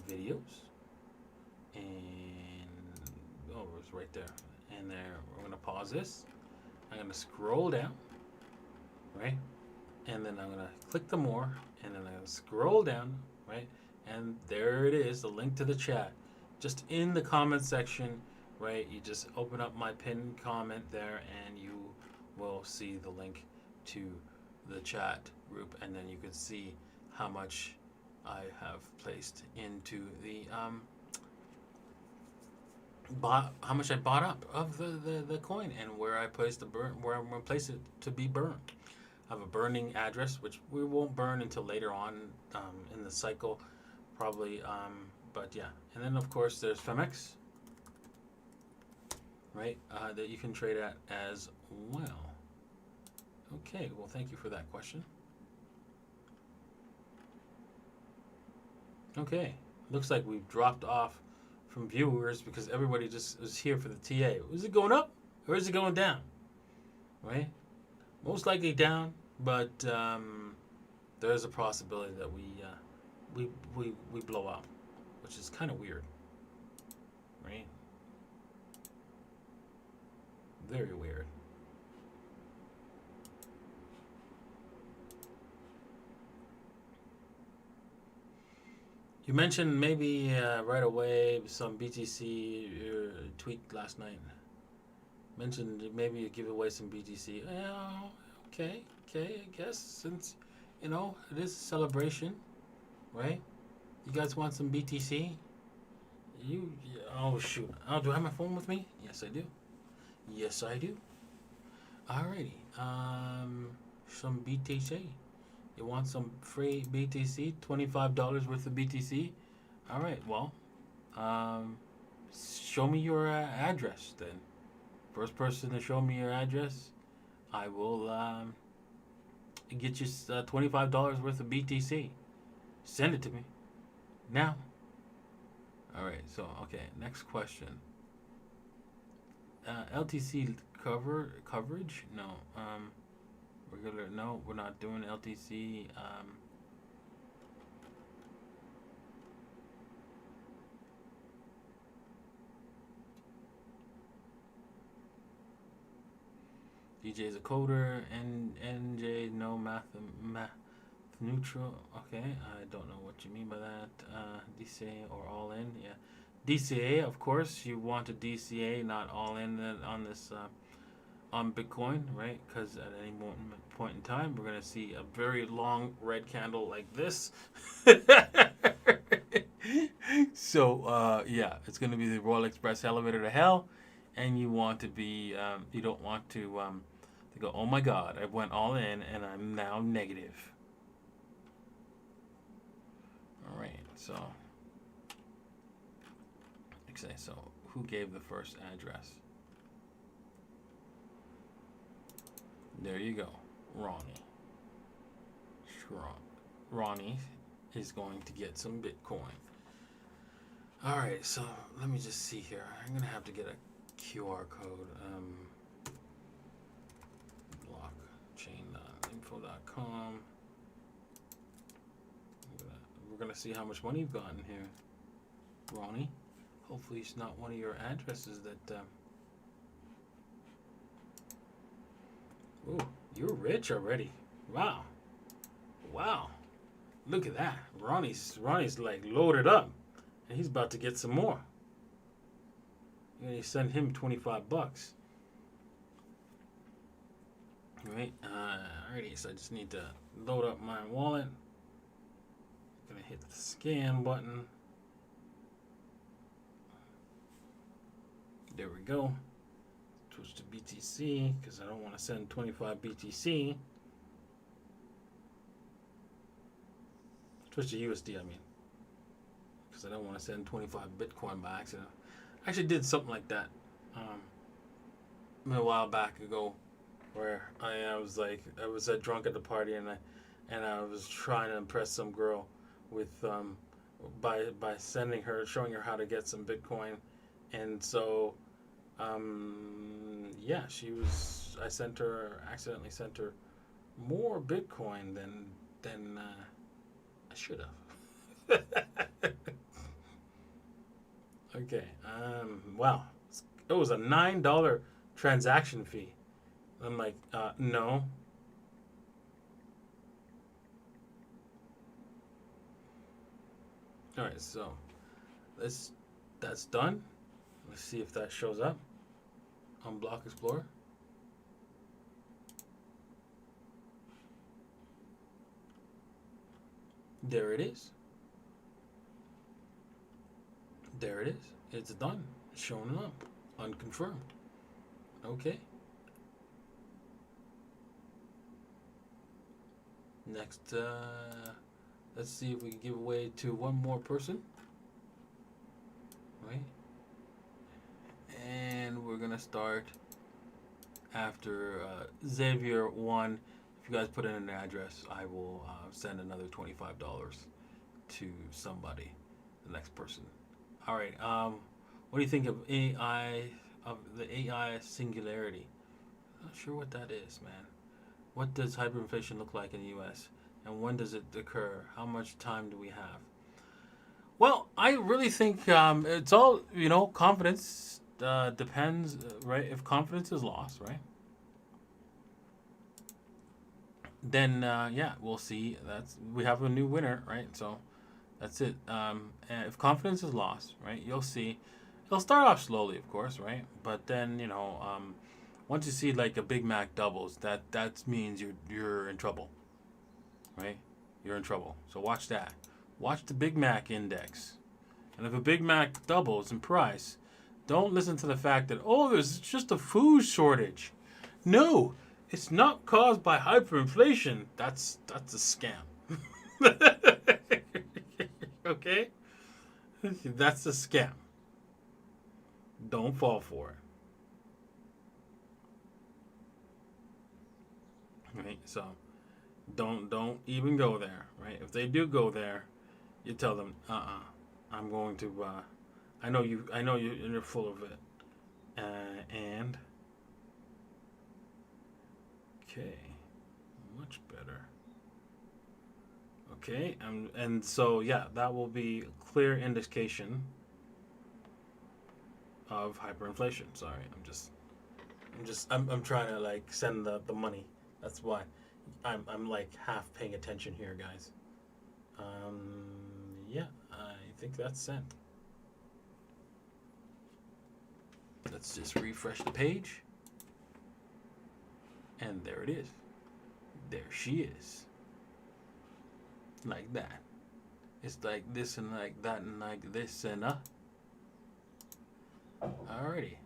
A: videos, and oh, it's right there. And there, we're gonna pause this. I'm gonna scroll down, right? And then I'm gonna click the more, and then I'm gonna scroll down, right? And there it is, the link to the chat, just in the comment section. Right, you just open up my pinned comment there, and you will see the link to the chat group, and then you can see how much I have placed into the how much I bought up of the coin, and where I placed where I'm gonna place it to be burned. I have a burning address, which we won't burn until later on in the cycle, probably. But yeah, and then of course there's Femex, right, that you can trade at as well. Okay, well, thank you for that question. Okay, looks like we've dropped off from viewers because everybody just is here for the TA. Is it going up or is it going down? Right? Most likely down, but there is a possibility that we blow out, which is kind of weird, right? Very weird. You mentioned maybe right away some BTC tweet last night. Mentioned maybe you give away some BTC. Oh, okay, I guess since it is a celebration, right? You guys want some BTC? Oh shoot! Oh, do I have my phone with me? Yes, I do. Yes, I do. Alrighty. Some BTC. You want some free BTC? $25 worth of BTC? Alright, well, show me your address then. First person to show me your address, I will get you $25 worth of BTC. Send it to me. Now. All right. So okay, next question. LTC coverage? No. Regular? No, we're not doing LTC. DJ is a coder. NJ no math neutral. Okay, I don't know what you mean by that. DCA or all in? Yeah, DCA. Of course, you want a DCA, not all in on this on Bitcoin, right? Because at any point in time, we're gonna see a very long red candle like this. So yeah, it's gonna be the Royal Express elevator to hell, and you want to be you don't want to go, oh my God, I went all in and I'm now negative. All right, so okay, so who gave the first address? There you go, Ronnie. Ronnie is going to get some Bitcoin. All right, so let me just see here. I'm gonna have to get a QR code. Blockchain.info.com. We're gonna see how much money you've gotten here, Ronnie. Hopefully, it's not one of your addresses that. Ooh, you're rich already. Wow. Wow. Look at that. Ronnie's like loaded up. And he's about to get some more. You're gonna send him $25. Right? Alrighty, so I just need to load up my wallet. Gonna hit the scan button. There we go. Switch to BTC because I don't want to send 25 BTC. Switch to USD, I mean. Because I don't want to send 25 Bitcoin by accident. I actually did something like that a while back ago, where I was drunk at the party and I was trying to impress some girl with by showing her how to get some Bitcoin, and so yeah, I accidentally sent her more Bitcoin than I should have. Okay. Wow. It was a $9 transaction fee. I'm like, no. All right. So, that's done. Let's see if that shows up on Block Explorer. There it is. There it is. It's done. It's showing up. Unconfirmed. Okay. Next, let's see if we can give away to one more person. Right? And we're going to start after Xavier 1. If you guys put in an address, I will send another $25 to somebody, the next person. All right. What do you think of AI, of the AI singularity? Not sure what that is, man. What does hyperinflation look like in the U.S. and when does it occur? How much time do we have? Well, I really think it's all, confidence depends, right? If confidence is lost, right? Then yeah, we'll see. We have a new winner, right? So that's it. And if confidence is lost, right, you'll see. It'll start off slowly, of course, right? But then once you see like a Big Mac doubles, that means you're in trouble, right? You're in trouble. So watch that. Watch the Big Mac index, and if a Big Mac doubles in price, don't listen to the fact that there's just a food shortage. No, it's not caused by hyperinflation. That's a scam. Okay? That's a scam. Don't fall for it. Right? So don't even go there, right? If they do go there, you tell them, I'm going to I know you. I know you're full of it. And okay, much better. Okay, and so yeah, that will be clear indication of hyperinflation. Sorry, I'm trying to like send the money. That's why I'm like half paying attention here, guys. Yeah, I think that's sent. Let's just refresh the page. And there it is. There she is. Like that. It's like this and like that and like this and Alrighty.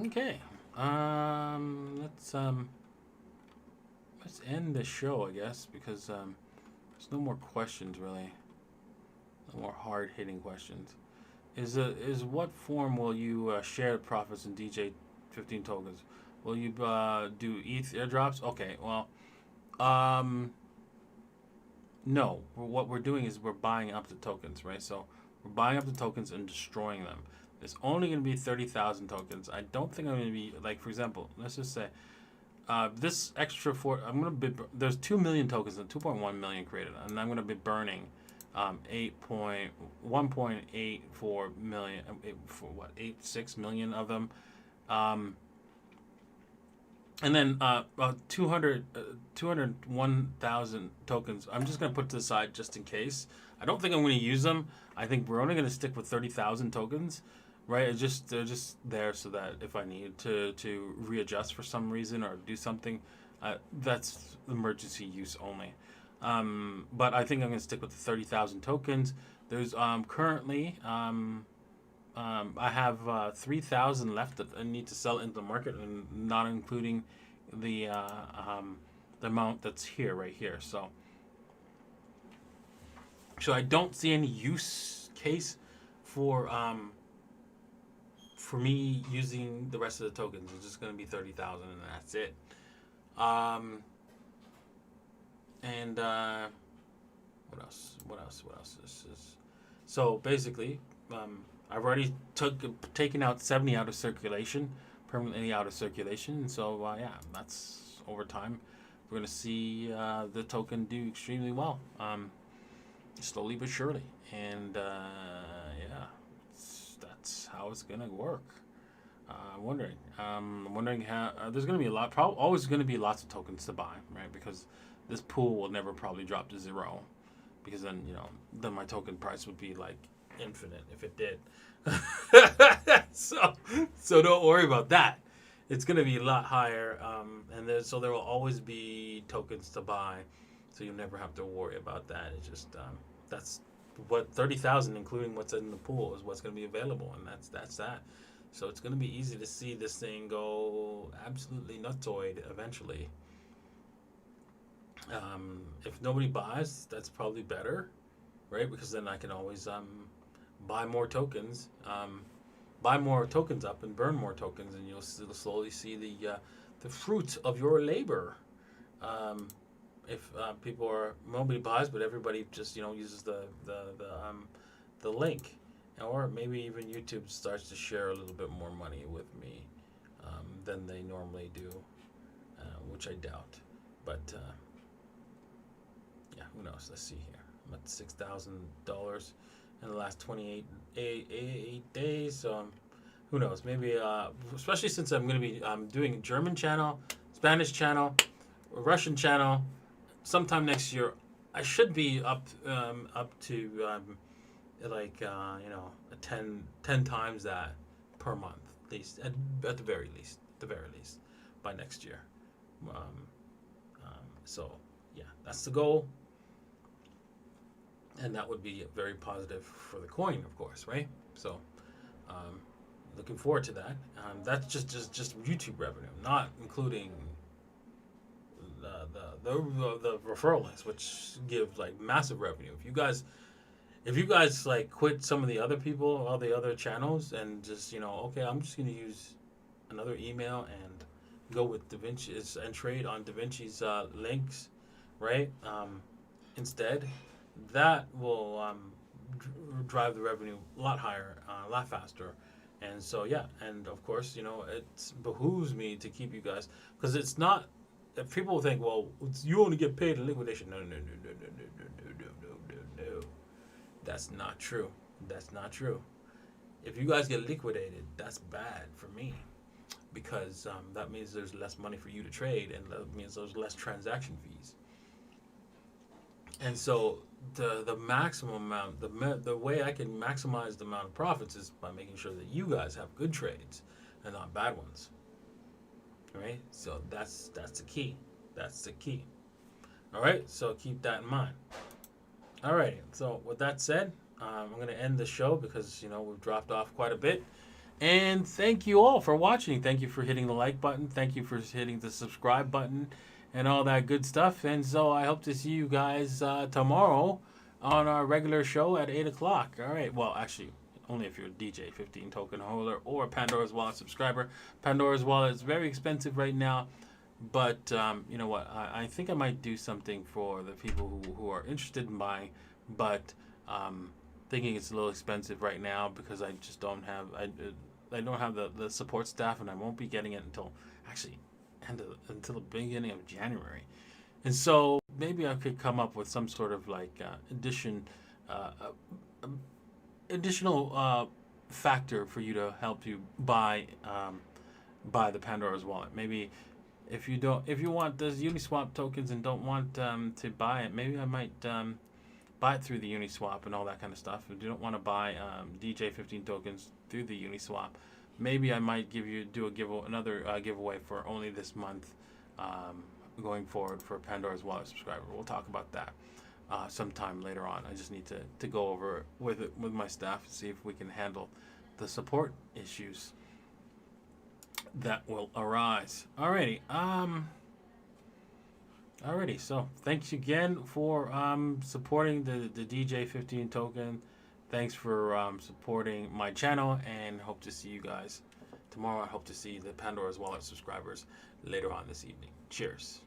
A: Okay. Let's end the show, I guess, because there's no more questions really. No more hard hitting questions. Is what form will you share the profits in DJ15 tokens? Will you do ETH airdrops? Okay, well, um, no. What we're doing is we're buying up the tokens, right? So we're buying up the tokens and destroying them. There's only going to be 30,000 tokens. I don't think I'm going to be like, for example, let's just say this extra I'm going to be there's 2 million tokens and 2.1 million created, and I'm going to be burning 1.84 million for what 86 million of them, and then 201,000 tokens. I'm just gonna put to the side just in case. I don't think I'm gonna use them. I think we're only gonna stick with 30,000 tokens, right? They're just there so that if I need to readjust for some reason or do something, that's emergency use only. But I think I'm going to stick with the 30,000 tokens. There's currently I have 3,000 left that I need to sell into the market, and not including the amount that's here right here. So I don't see any use case for me using the rest of the tokens. It's just going to be 30,000, and that's it. And what else? This is so basically. I've already taken out 70 out of circulation, permanently out of circulation. And so yeah, that's over time. We're gonna see the token do extremely well, slowly but surely. And yeah, that's how it's gonna work. I'm wondering how there's gonna be always gonna be lots of tokens to buy, right? Because this pool will never probably drop to zero, because then then my token price would be like infinite if it did. so don't worry about that. It's gonna be a lot higher, and there will always be tokens to buy, so you'll never have to worry about that. It's just that's what 30,000, including what's in the pool, is what's gonna be available, and that's that. So it's gonna be easy to see this thing go absolutely nutsoid eventually. If nobody buys, that's probably better, right? Because then I can always buy more tokens, up and burn more tokens, and you'll slowly see the fruits of your labor. If nobody buys, but everybody just uses the link, or maybe even YouTube starts to share a little bit more money with me than they normally do, which I doubt, but. Yeah, who knows? Let's see here. I'm at $6,000 in the last 28 days. So who knows? Maybe, especially since I'm going to be doing German channel, Spanish channel, Russian channel, sometime next year. I should be up to like 10 times that per month, at least at the very least, by next year. So yeah, that's the goal. And that would be very positive for the coin, of course, right? So, looking forward to that. That's just YouTube revenue, not including the referral links, which give like massive revenue. If you guys like quit some of the other people, all the other channels, and just okay, I'm just gonna use another email and go with DaVinci and trade on DaVinci's links, right? instead, that will drive the revenue a lot higher, a lot faster. And so, yeah, and of course, it behooves me to keep you guys, because it's not. If people think, well, you only get paid in liquidation. No, no, no, no, no, no, no, no, no, no, no, no. That's not true. That's not true. If you guys get liquidated, that's bad for me, because that means there's less money for you to trade, and that means there's less transaction fees. And so the maximum amount, the way I can maximize the amount of profits is by making sure that you guys have good trades and not bad ones, right? So that's the key. That's the key. All right. So keep that in mind. All right. So with that said, I'm going to end the show because we've dropped off quite a bit. And thank you all for watching. Thank you for hitting the like button. Thank you for hitting the subscribe button and all that good stuff. And so I hope to see you guys tomorrow on our regular show at 8 o'clock. All right. Well, actually, only if you're a DJ15 token holder or Pandora's Wallet subscriber. Pandora's Wallet is very expensive right now. But you know what? I think I might do something for the people who are interested in buying, but thinking it's a little expensive right now because I just don't have I don't have the support staff, and I won't be getting it until actually until the beginning of January. And so maybe I could come up with some sort of like additional factor for you to help you buy the Pandora's Wallet. Maybe if you want those Uniswap tokens and don't want to buy it, maybe I might buy it through the Uniswap and all that kind of stuff. If you don't want to buy DJ15 tokens through the Uniswap, maybe I might do another giveaway for only this month, going forward for Pandora's Wallet subscriber. We'll talk about that sometime later on. I just need to go over it with my staff and see if we can handle the support issues that will arise. Alrighty. Alrighty, so thanks again for supporting the DJ15 token. Thanks for supporting my channel, and hope to see you guys tomorrow. I hope to see the Pandora's Wallet subscribers later on this evening. Cheers.